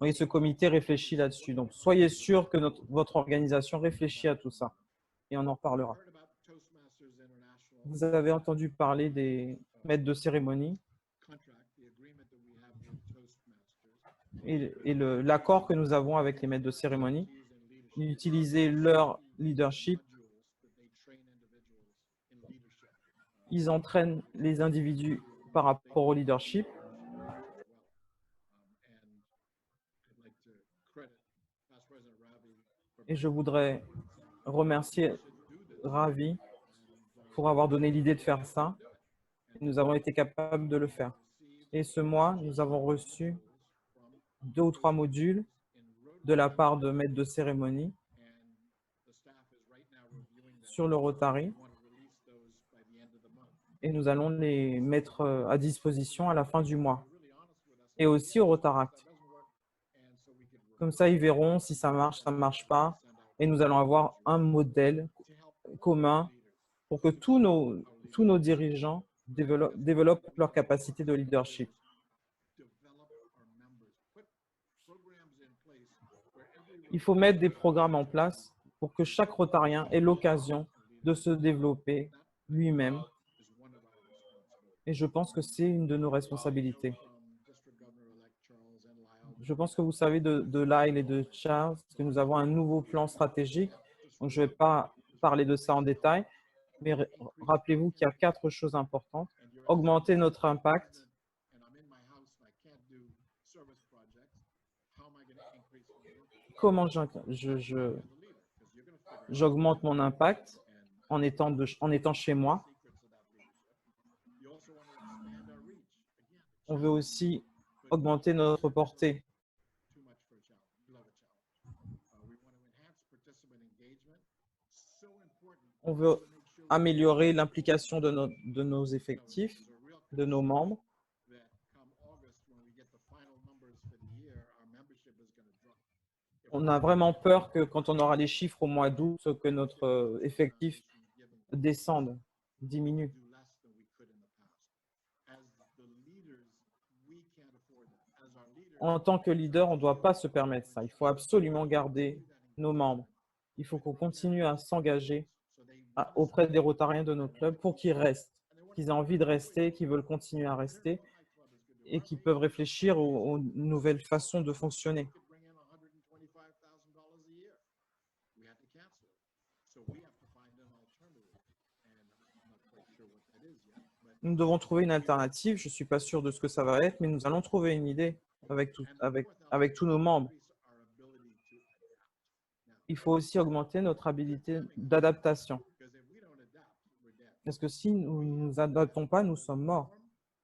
Et ce comité réfléchit là-dessus. Donc soyez sûr que votre organisation réfléchit à tout ça et on en reparlera. heard about Toastmasters International Vous avez entendu parler des maîtres de cérémonie contract, the agreement that we have with Toastmasters, et l'accord que nous avons avec les maîtres de cérémonie, keys and leadership d'utiliser leur leadership. modules that they train individuals in leadership. Ils entraînent les individus par rapport au leadership. And I'd like to credit Past President Ravi for Et je voudrais remercier Ravi pour avoir donné l'idée de faire ça. Nous avons été capables de le faire. Et ce mois, nous avons reçu 2 ou 3 modules de la part de maîtres de cérémonie and the staff is right now reviewing them. sur le Rotary We want to release those by the end of the month. et nous allons les mettre à disposition à la fin du mois. Really honest with us, Et aussi au Rotaract. that doesn't work, and so we could Comme ça, ils verront si ça marche pas. Et nous allons avoir un modèle commun pour que tous nos dirigeants développent leur capacité de leadership. develop our members, put programs in place where everyone Il faut mettre des programmes en place pour que chaque Rotarien ait l'occasion de se développer lui-même. is one of our responsibilities. Et je pense que c'est une de nos responsabilités. District Governor-elect Charles and Lyle, Je pense que vous savez de Lyle et de Charles que nous avons un nouveau plan stratégique. Donc, je ne vais pas parler de ça en détail, mais rappelez-vous qu'il y a 4 choses importantes. Augmenter notre impact. and I'm in my house and I can't do service projects. How am I going to increase my impact Comment as a leader? Because you're going to figure j'augmente mon impact en étant chez moi. secrets of that leadership. You also want to expand our reach. Again, On veut aussi augmenter notre portée. too much for a challenge. Love a challenge. We want to enhance participant engagement. So important On veut to make sure améliorer l'implication de nos effectifs, there's a real de nos membres. that come August, when we get the final numbers for the year, our membership is going to drop. If On a vraiment peur que quand on aura les chiffres au mois d'août, que notre effectif descende, diminue. do less than we could in the past. As the leaders, we can't afford that. As our leaders, En tant que leader, on ne doit pas se permettre ça. Il faut absolument garder nos membres. Il faut qu'on continue à s'engager so they auprès des Rotariens de nos clubs pour qu'ils restent, qu'ils aient envie de rester, qu'ils veulent continuer à rester et qu'ils peuvent réfléchir aux nouvelles façons de fonctionner. could bring in $125,000 a year. We had to cancel it. So we have to find an alternative. And I'm not quite sure what that is yet, but Nous devons trouver une alternative. Je ne suis pas sûr de ce que ça va être, mais nous allons trouver une idée avec tous nos membres. increase our ability to adapt. Il faut aussi augmenter notre habilité d'adaptation. Because if we don't adapt, we're dead. Parce que si nous ne nous adaptons pas, nous sommes morts.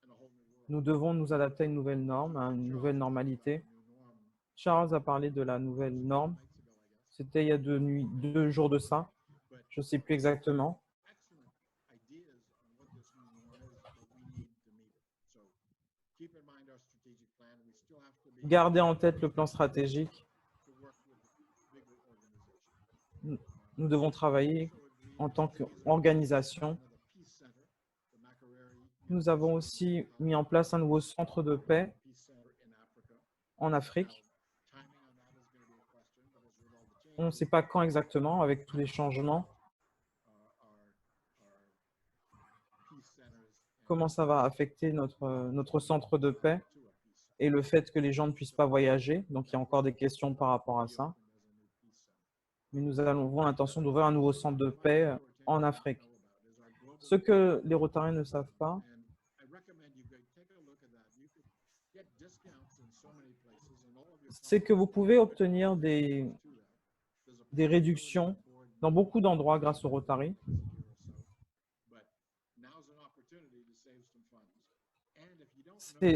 And a whole new world. Nous devons nous adapter à une nouvelle norme, à une nouvelle normalité. Charles a parlé de la nouvelle norme. C'était il y a 2 jours de ça. Je ne sais plus exactement. Excellent ideas on what this new norm is, but we need to meet it. So keep in mind our strategic plan. We still have to be Gardez en tête le plan stratégique. to work with bigger organizations. Nous devons travailler en tant qu'organisation. Nous avons aussi mis en place un nouveau centre de paix en Afrique. On ne sait pas quand exactement, avec tous les changements, comment ça va affecter notre centre de paix et le fait que les gens ne puissent pas voyager. Donc, il y a encore des questions par rapport à ça. Mais nous avons l'intention d'ouvrir un nouveau centre de paix en Afrique. Ce que les Rotariens ne savent pas, c'est que vous pouvez obtenir des réductions dans beaucoup d'endroits grâce au Rotary.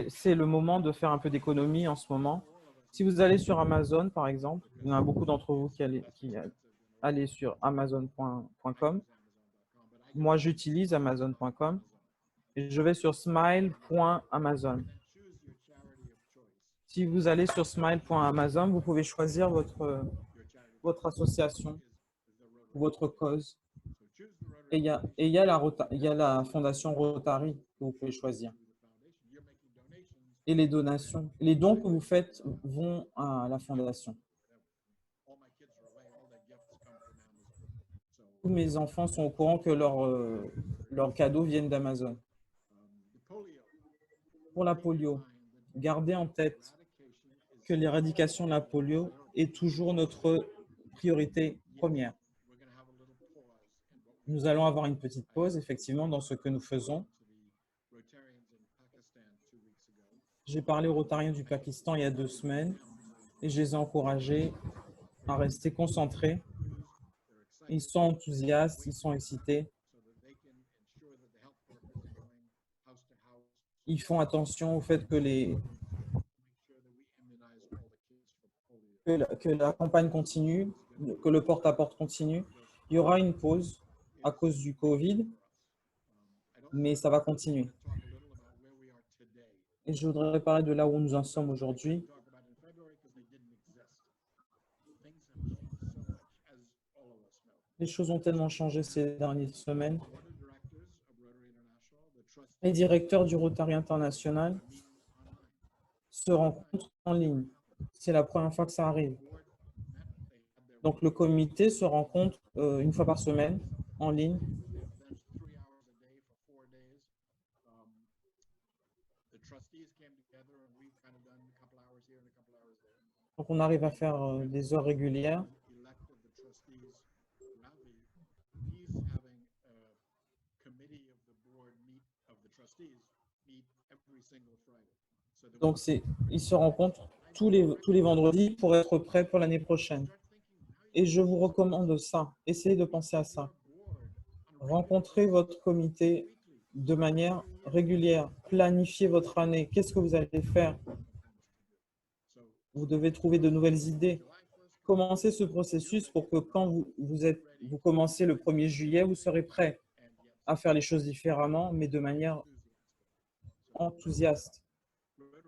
C'est le moment de faire un peu d'économie en ce moment. Si vous allez sur Amazon, par exemple, il y en a beaucoup d'entre vous qui allez sur amazon.com. Moi, j'utilise amazon.com et je vais sur smile.amazon. Si vous allez sur smile.amazon, vous pouvez choisir votre association, votre cause. Et il y a la fondation Rotary que vous pouvez choisir. Et les donations, les dons que vous faites vont à la fondation. Tous mes enfants sont au courant que leurs cadeaux viennent d'Amazon. Pour la polio, gardez en tête que l'éradication de la polio est toujours notre priorité première. Nous allons avoir une petite pause, effectivement, dans ce que nous faisons. J'ai parlé aux Rotariens du Pakistan il y a 2 semaines et je les ai encouragés à rester concentrés. Ils sont enthousiastes, ils sont excités. Ils font attention au fait que la campagne continue, que le porte-à-porte continue. Il y aura une pause à cause du Covid, mais ça va continuer. Et je voudrais parler de là où nous en sommes aujourd'hui. Les choses ont tellement changé ces dernières semaines. Les directeurs du Rotary International se rencontrent en ligne. C'est la première fois que ça arrive. Donc, le comité se rencontre une fois par semaine en ligne. Donc, on arrive à faire des heures régulières. Donc, ils se rencontrent tous les vendredis pour être prêts pour l'année prochaine. Et je vous recommande ça. Essayez de penser à ça. Rencontrez votre comité de manière régulière. Planifiez votre année. Qu'est-ce que vous allez faire? Vous devez trouver de nouvelles idées. Commencez ce processus pour que quand vous commencez le 1er juillet, vous serez prêt à faire les choses différemment, mais de manière enthousiaste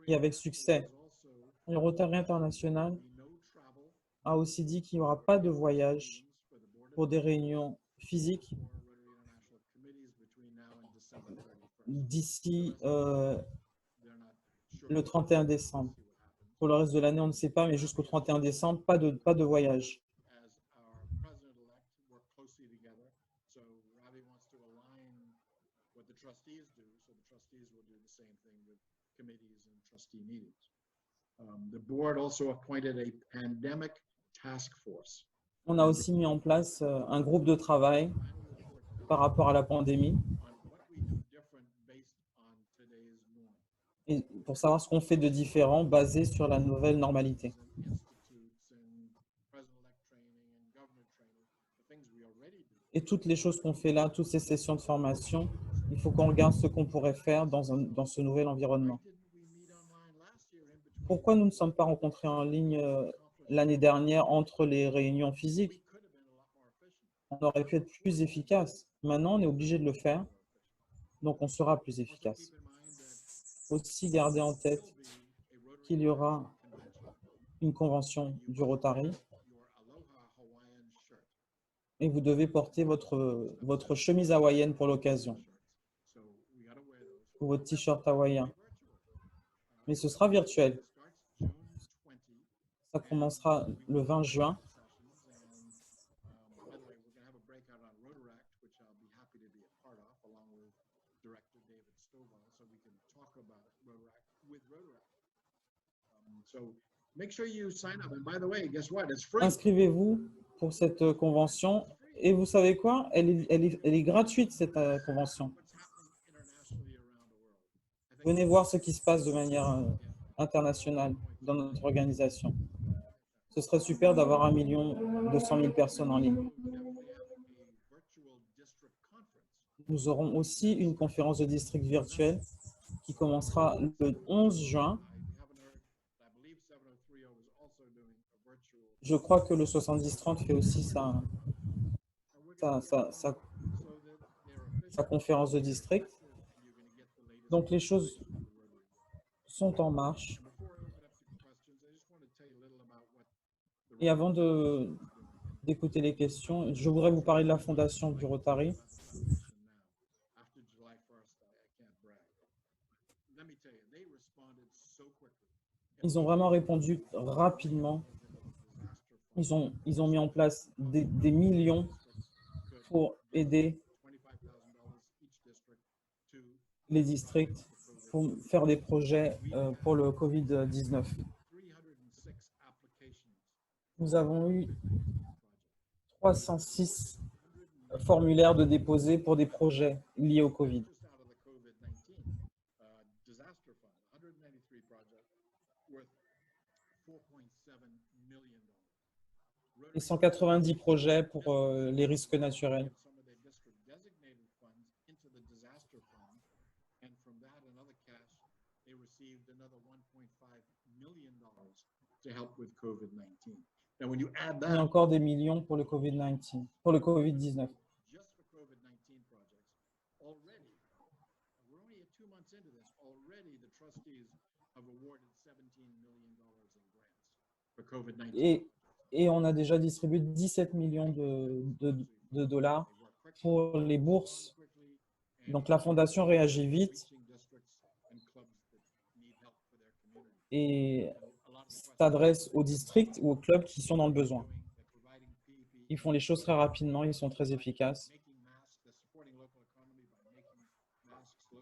et avec succès. Le Rotary International a aussi dit qu'il n'y aura pas de voyage pour des réunions physiques d'ici le 31 décembre. Pour le reste de l'année, on ne sait pas, mais jusqu'au 31 décembre, pas de voyage. On a aussi mis en place un groupe de travail par rapport à la pandémie et pour savoir ce qu'on fait de différent basé sur la nouvelle normalité. Et toutes les choses qu'on fait là, toutes ces sessions de formation, il faut qu'on regarde ce qu'on pourrait faire dans ce nouvel environnement. Pourquoi nous ne sommes pas rencontrés en ligne l'année dernière entre les réunions physiques? On aurait pu être plus efficace. Maintenant, on est obligé de le faire, donc on sera plus efficace. Aussi, gardez en tête qu'il y aura une convention du Rotary. et vous devez porter votre chemise hawaïenne pour l'occasion, So we got to wear those. ou votre t-shirt hawaïen. Mais ce sera virtuel. It starts June 20. Ça commencera le 20 juin. By the way, we're going to have a breakout on Rotaract, which I'll be happy to be a part of, along with Director David Stovall, so we can talk about Rotaract with Rotaract. So make sure you sign up. And by the way, guess what? It's free. Inscrivez-vous pour cette convention. Et vous savez quoi? Elle est gratuite, cette convention. What's happening internationally around the world. I think Venez voir ce qui se passe de manière internationale dans notre organisation. Ce serait super d'avoir 1 200 000 personnes en ligne. we definitely have a virtual district conference. Nous aurons aussi une conférence de district virtuelle qui commencera le 11 juin. I haven't heard, I believe 7030 was also doing a virtual. Je crois que le 70-30 fait aussi And we're gonna sa so that they're sa conférence de district. you're going to get the latest. Donc les choses sont en marche. Before I open up to questions, I just want to tell you a little about what the Et avant d'écouter les questions, je voudrais vous parler de la fondation du Rotary. After July 1st, I can't brag. Let me tell you, they responded so quickly. Ils ont vraiment répondu rapidement. Ils ont mis en place des millions pour aider $25,000 each district to les districts pour faire des projets pour le Covid-19. 306 applications. Nous avons eu 306 formulaires de déposer pour des projets liés au Covid. Just out of the COVID-19 disaster fund, 193 projects worth $4.7 million. Et 190 projets pour les risques naturels. Some of their district designated funds into the disaster fund, and from that and other cash, they received another $1.5 million to help with COVID-19. Now, when you add Et that encore des millions pour le Covid-19, pour le Covid-19. just for COVID-19 projects, already, we're only 2 months into this, already the trustees have awarded $17 million in grants for COVID-19. Et on a déjà distribué 17 millions de dollars pour les bourses. Donc la fondation réagit vite et s'adresse aux districts ou aux clubs qui sont dans le besoin. Ils font les choses très rapidement, ils sont très efficaces.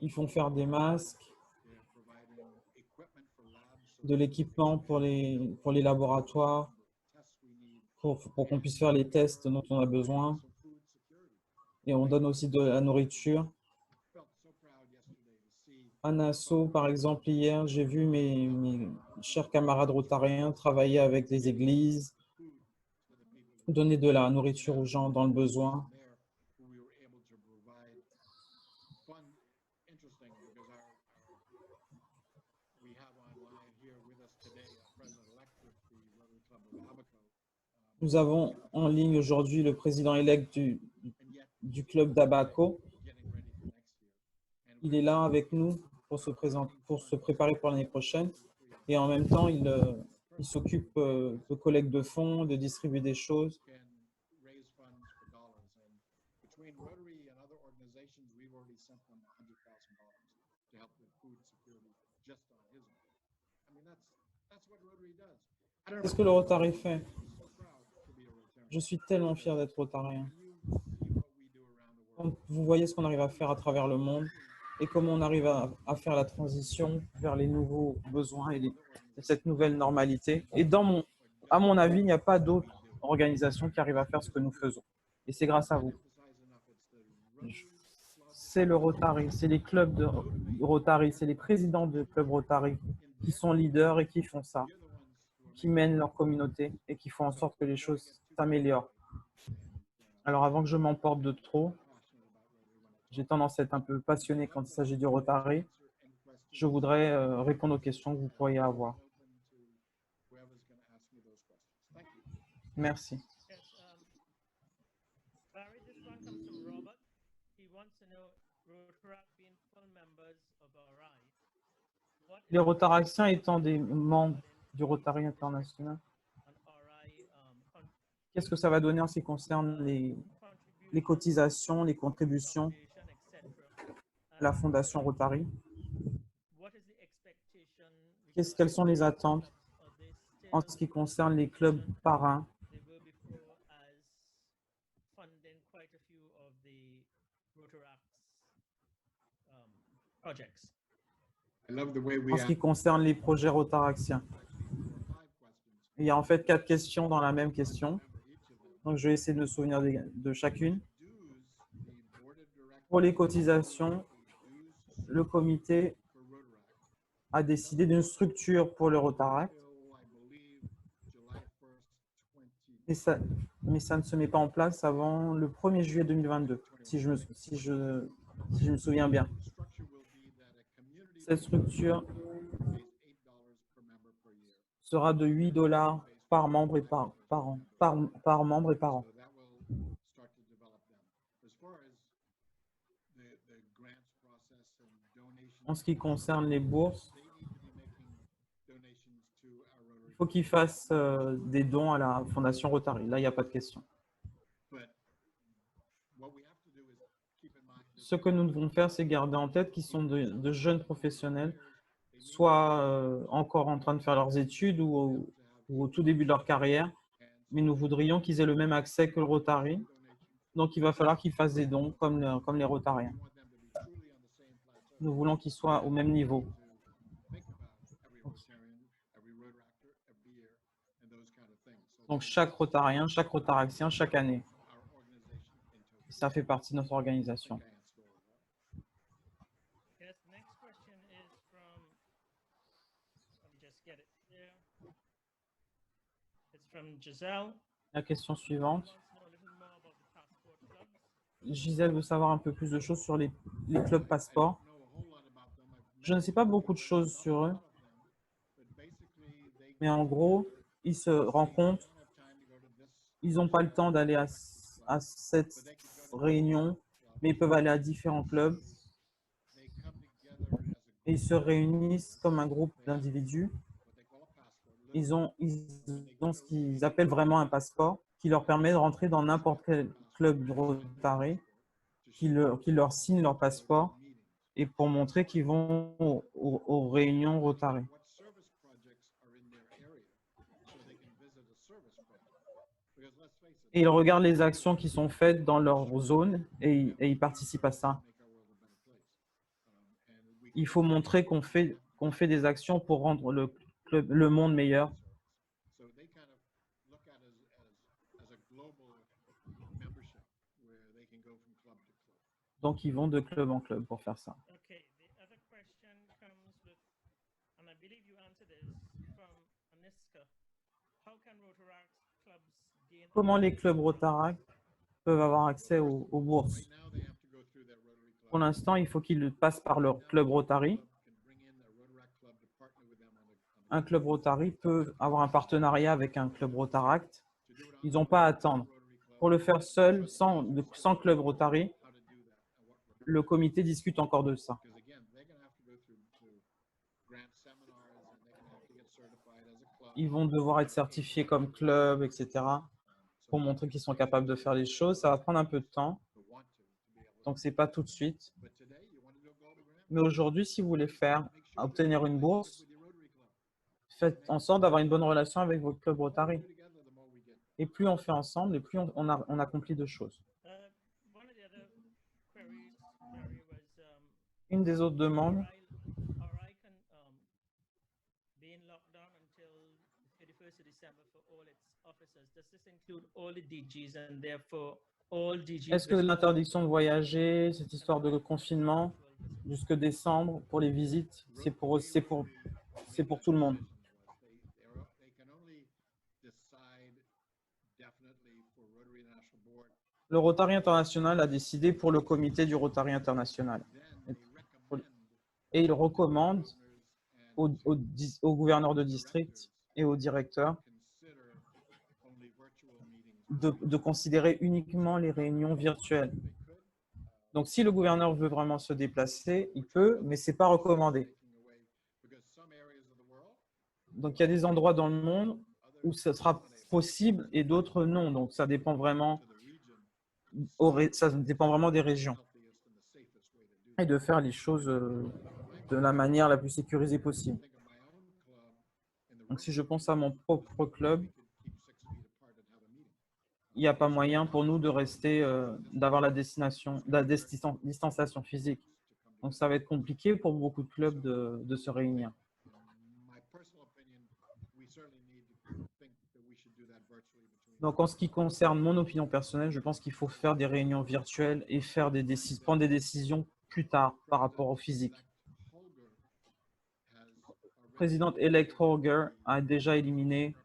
Ils font faire des masques, de l'équipement pour les laboratoires, pour qu'on puisse faire les tests dont on a besoin. Et on donne aussi de la nourriture. À Nassau, par exemple, hier, j'ai vu mes chers camarades rotariens travailler avec des églises, donner de la nourriture aux gens dans le besoin. Nous avons en ligne aujourd'hui le président-élect du club d'Abaco. Il est là avec nous pour se préparer pour l'année prochaine. Et en même temps, il s'occupe de collecte de fonds, de distribuer des choses. Qu'est-ce que le Rotary fait? Je suis tellement fier d'être rotarien. Quand vous voyez ce qu'on arrive à faire à travers le monde et comment on arrive à faire la transition vers les nouveaux besoins et cette nouvelle normalité. Et à mon avis, il n'y a pas d'autre organisation qui arrive à faire ce que nous faisons. Et c'est grâce à vous. C'est le Rotary, c'est les clubs de Rotary, c'est les présidents de clubs Rotary qui sont leaders et qui font ça, qui mènent leur communauté et qui font en sorte que les choses s'améliorent. Alors avant que je m'emporte de trop, j'ai tendance à être un peu passionné quand il s'agit du Rotary. Je voudrais répondre aux questions que vous pourriez avoir. Merci. Yes, Barry, this one comes from Robert. He wants to know, Rotaract being full members of RI, what Les Rotaractiens étant des membres du Rotary international, an RI Qu'est-ce que ça va donner en ce qui concerne les cotisations, les contributions à la Fondation Rotary? Quelles sont les attentes en ce qui concerne les clubs parrains? I love the way we En ce qui concerne les projets rotaractiens? Il y a en fait 4 questions dans la même question. Donc, je vais essayer de me souvenir de chacune. Pour les cotisations, le comité a décidé d'une structure pour le Rotaract, mais ça ne se met pas en place avant le 1er juillet 2022, si je me souviens bien. Cette structure sera de 8 $ par membre et par an. Par membre et par an. En ce qui concerne les bourses, il faut qu'ils fassent des dons à la Fondation Rotary. Là, il n'y a pas de question. Ce que nous devons faire, c'est garder en tête qu'ils sont de jeunes professionnels, soit encore en train de faire leurs études ou au tout début de leur carrière, mais nous voudrions qu'ils aient le même accès que le Rotary. Donc, il va falloir qu'ils fassent des dons comme les Rotariens. Nous voulons qu'ils soient au même niveau. Donc, chaque Rotarien, chaque Rotaractien, chaque année. Ça fait partie de notre organisation. La question suivante. Gisèle veut savoir un peu plus de choses sur les clubs passeports. Je ne sais pas beaucoup de choses sur eux, mais en gros, ils se rencontrent, ils n'ont pas le temps d'aller à cette réunion, mais ils peuvent aller à différents clubs et ils se réunissent comme un groupe d'individus. Ils ont ce qu'ils appellent vraiment un passeport qui leur permet de rentrer dans n'importe quel club de Rotary, qui leur signe leur passeport et pour montrer qu'ils vont aux réunions Rotary. Et ils regardent les actions qui sont faites dans leur zone et ils participent à ça. Il faut montrer qu'on fait des actions pour rendre le monde meilleur. Donc, ils vont de club en club pour faire ça. Comment les clubs Rotaract peuvent avoir accès aux bourses? Pour l'instant, il faut qu'ils passent par leur club Rotary. Un club Rotary peut avoir un partenariat avec un club Rotaract. Ils n'ont pas à attendre. Pour le faire seul, sans club Rotary, le comité discute encore de ça. Ils vont devoir être certifiés comme club, etc. pour montrer qu'ils sont capables de faire les choses. Ça va prendre un peu de temps. Donc, ce n'est pas tout de suite. Mais aujourd'hui, si vous voulez obtenir une bourse, faites en sorte d'avoir une bonne relation avec votre club Rotary. Et plus on fait ensemble, et plus on accomplit de choses. Une des autres demandes, est-ce que l'interdiction de voyager, cette histoire de confinement jusque décembre pour les visites, c'est pour tout le monde? Le Rotary International a décidé pour le comité du Rotary International. Et il recommande aux gouverneurs de district et aux directeurs de considérer uniquement les réunions virtuelles. Donc, si le gouverneur veut vraiment se déplacer, il peut, mais ce n'est pas recommandé. Donc, il y a des endroits dans le monde où ce sera possibles et d'autres non. Donc, ça dépend vraiment, ça dépend vraiment des régions et de faire les choses de la manière la plus sécurisée possible. Donc, si je pense à mon propre club, il n'y a pas moyen pour nous de rester, d'avoir la distanciation physique. Donc, ça va être compliqué pour beaucoup de clubs de se réunir. Donc, en ce qui concerne mon opinion personnelle, je pense qu'il faut faire des réunions virtuelles et faire prendre des décisions plus tard par rapport au physique. Présidente-elect Holger a déjà éliminé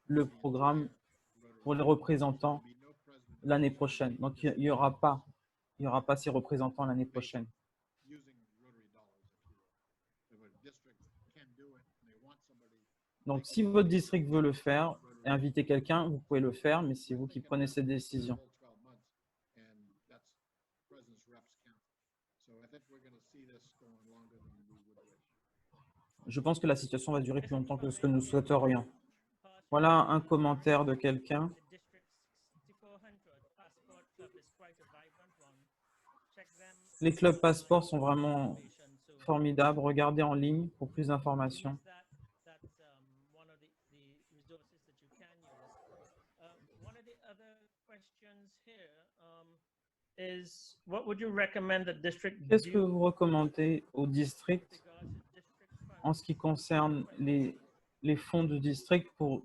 le programme pour les représentants l'année prochaine. Donc, il n'y aura pas ces représentants l'année prochaine. Donc, si votre district veut le faire et inviter quelqu'un, vous pouvez le faire, mais c'est vous qui prenez cette décision. Je pense que la situation va durer plus longtemps que ce que nous souhaiterions. Voilà un commentaire de quelqu'un. Les clubs passeports sont vraiment formidables. Regardez en ligne pour plus d'informations. Qu'est-ce que vous recommandez au district en ce qui concerne les fonds du district pour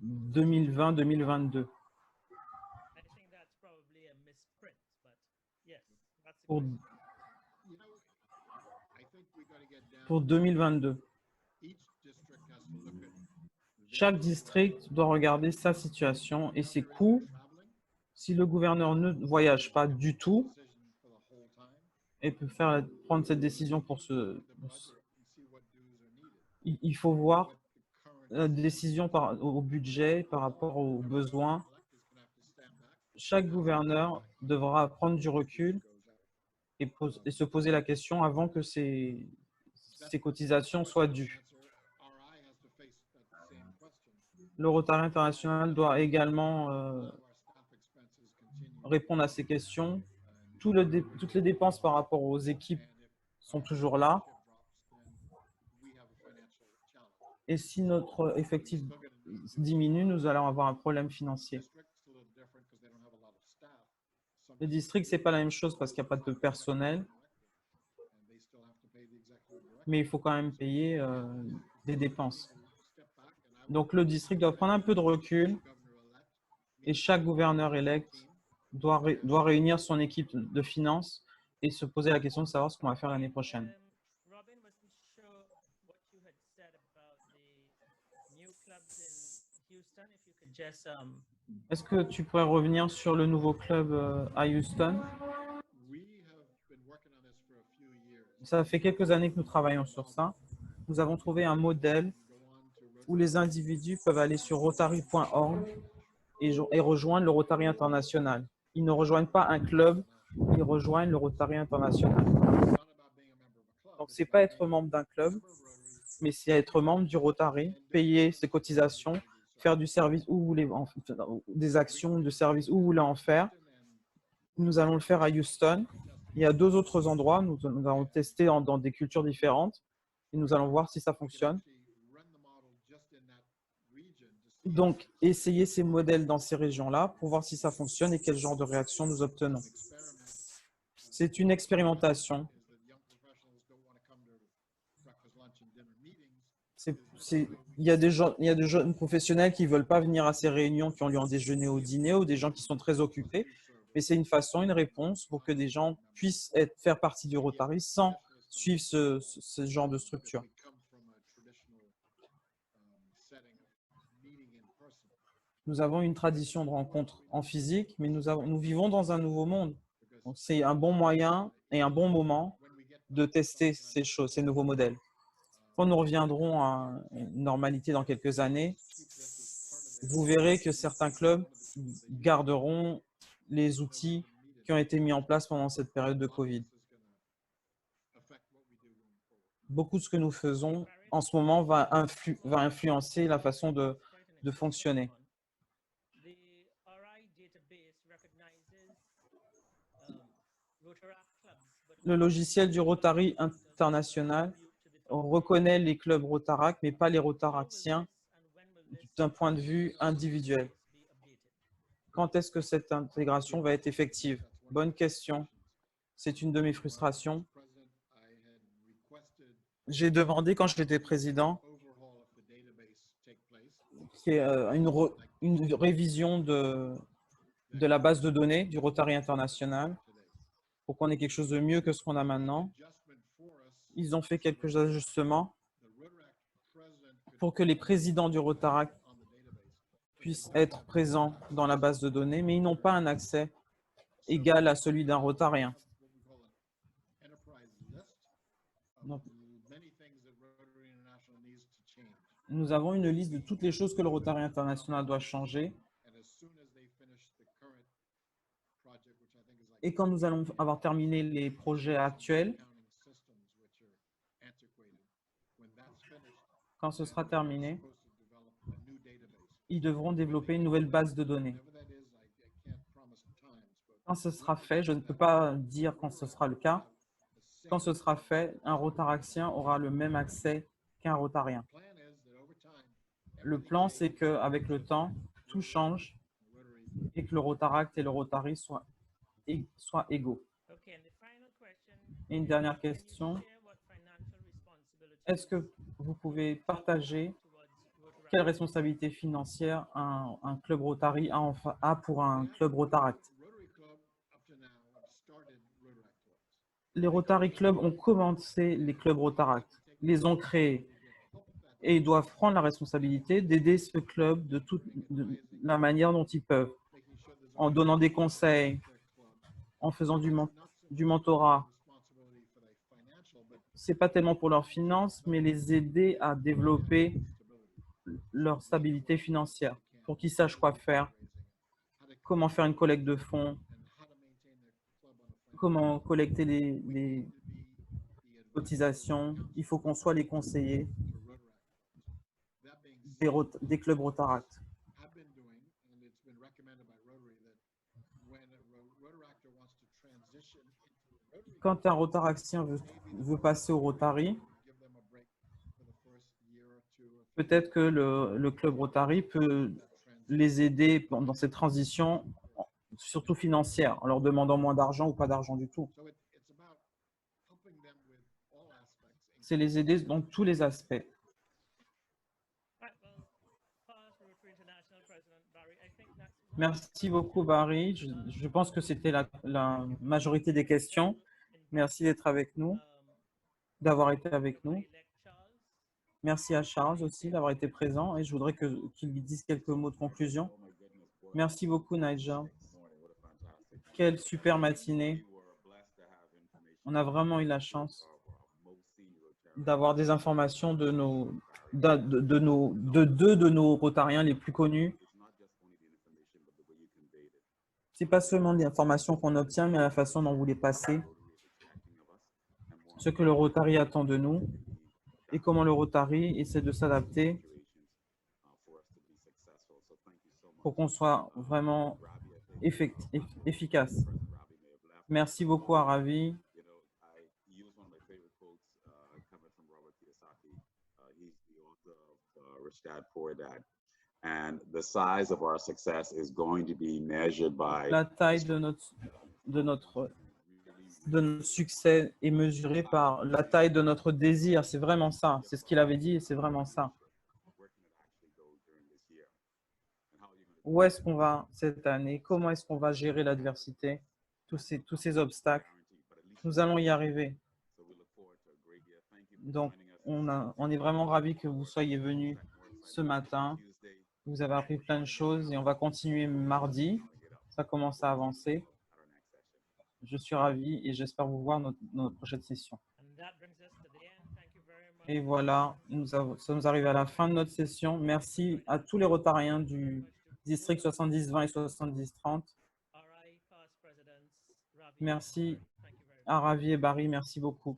2020-2022? Pour 2022. Chaque district doit regarder sa situation et ses coûts. Si le gouverneur ne voyage pas du tout et peut prendre cette décision il faut voir la décision au budget par rapport aux besoins. Chaque gouverneur devra prendre du recul et se poser la question avant que ces cotisations soient dues. Le Rotary International doit également répondre à ces questions. Toutes les dépenses par rapport aux équipes sont toujours là. Et si notre effectif diminue, nous allons avoir un problème financier. Le district, ce n'est pas la même chose parce qu'il n'y a pas de personnel. Mais il faut quand même payer des dépenses. Donc, le district doit prendre un peu de recul et chaque gouverneur élect doit réunir son équipe de finances et se poser la question de savoir ce qu'on va faire l'année prochaine. Est-ce que tu pourrais revenir sur le nouveau club à Houston? Ça fait quelques années que nous travaillons sur ça. Nous avons trouvé un modèle où les individus peuvent aller sur rotary.org et rejoindre le Rotary International. Ils ne rejoignent pas un club, ils rejoignent le Rotary International. Donc, ce n'est pas être membre d'un club, mais c'est être membre du Rotary, payer ses cotisations, faire du service où vous voulez, des actions de service où vous voulez en faire. Nous allons le faire à Houston. Il y a 2 autres endroits. Nous allons tester dans des cultures différentes et nous allons voir si ça fonctionne. Donc, essayez ces modèles dans ces régions-là pour voir si ça fonctionne et quel genre de réaction nous obtenons. C'est une expérimentation. Il y a des jeunes professionnels qui ne veulent pas venir à ces réunions qui ont lieu en déjeuner ou au dîner ou des gens qui sont très occupés. Mais c'est une façon, une réponse pour que des gens puissent faire partie du Rotary sans suivre ce genre de structure. Nous avons une tradition de rencontre en physique, mais nous vivons dans un nouveau monde. Donc, c'est un bon moyen et un bon moment de tester ces nouveaux modèles. Quand nous reviendrons à une normalité dans quelques années, vous verrez que certains clubs garderont les outils qui ont été mis en place pendant cette période de Covid. Beaucoup de ce que nous faisons en ce moment va influencer la façon de fonctionner. The RI database recognizes Rotaract clubs, but Le logiciel du Rotary International reconnaît les clubs Rotaract, mais pas les Rotaractiens d'un point de vue individuel. Quand est-ce que cette intégration va être effective? Bonne question. C'est une de mes frustrations. J'ai demandé, quand j'étais président, qu'il y ait une révision de la base de données du Rotary International pour qu'on ait quelque chose de mieux que ce qu'on a maintenant. Ils ont fait quelques ajustements pour que les présidents du Rotaract puissent être présents dans la base de données, mais ils n'ont pas un accès égal à celui d'un Rotarien. Donc, nous avons une liste de toutes les choses que le Rotary International doit changer. Et quand nous allons avoir terminé les projets actuels, quand ce sera terminé, ils devront développer une nouvelle base de données. Quand ce sera fait, je ne peux pas dire quand ce sera le cas. Quand ce sera fait, un Rotaractien aura le même accès qu'un Rotarien. Le plan, c'est qu'avec le temps, tout change et que le Rotaract et le Rotary soient égaux. okay, and the final question, Et une dernière question, share what financial responsibility est-ce que vous pouvez partager towards Rotaract quelle responsabilité financière un club Rotary a pour un club Rotaract? Les Rotary Clubs ont commencé les clubs Rotaract, les ont créés et ils doivent prendre la responsabilité d'aider ce club de la manière dont ils peuvent, en donnant des conseils, en faisant du mentorat. Ce n'est pas tellement pour leurs finances, mais les aider à développer leur stabilité financière pour qu'ils sachent quoi faire, comment faire une collecte de fonds, comment collecter les cotisations. Il faut qu'on soit les conseillers des clubs Rotaract. Quand un Rotaractien veut passer au Rotary, peut-être que le club Rotary peut les aider dans cette transition, surtout financière, en leur demandant moins d'argent ou pas d'argent du tout. C'est les aider dans tous les aspects. Right, well, past Rotary International President Barry, I think that's Merci beaucoup, Barry. Je pense que c'était la majorité des questions. Merci d'être avec nous, d'avoir été avec nous. elect Charles. Merci à Charles aussi d'avoir été présent et je voudrais qu'il lui dise quelques mots de conclusion. Merci beaucoup, Nigel. Quelle super matinée. On a vraiment eu la chance d'avoir des informations de deux de nos Rotariens les plus connus. Ce n'est pas seulement l'information qu'on obtient, mais la façon dont vous les passez, ce que le Rotary attend de nous et comment le Rotary essaie de s'adapter pour qu'on soit vraiment efficace. Merci beaucoup à Ravi. And the size of our success is going to be measured by La taille de notre succès est mesurée par la taille de notre désir. C'est vraiment ça. C'est ce qu'il avait dit et c'est vraiment ça. Où est-ce qu'on va cette année? Comment est-ce qu'on va gérer l'adversité? Tous ces obstacles. Nous allons y arriver. Donc, on est vraiment ravis que vous soyez venus ce matin. Vous avez appris plein de choses et on va continuer mardi. Ça commence à avancer. Je suis ravi et j'espère vous voir notre prochaine session. And that brings us to the end. Thank you very much. Et voilà, nous sommes arrivés à la fin de notre session. Merci à tous les Rotariens du district 70-20 et 70-30. RI past presidents, Ravi. Merci Thank you very much. à Ravi et Barry. Merci beaucoup.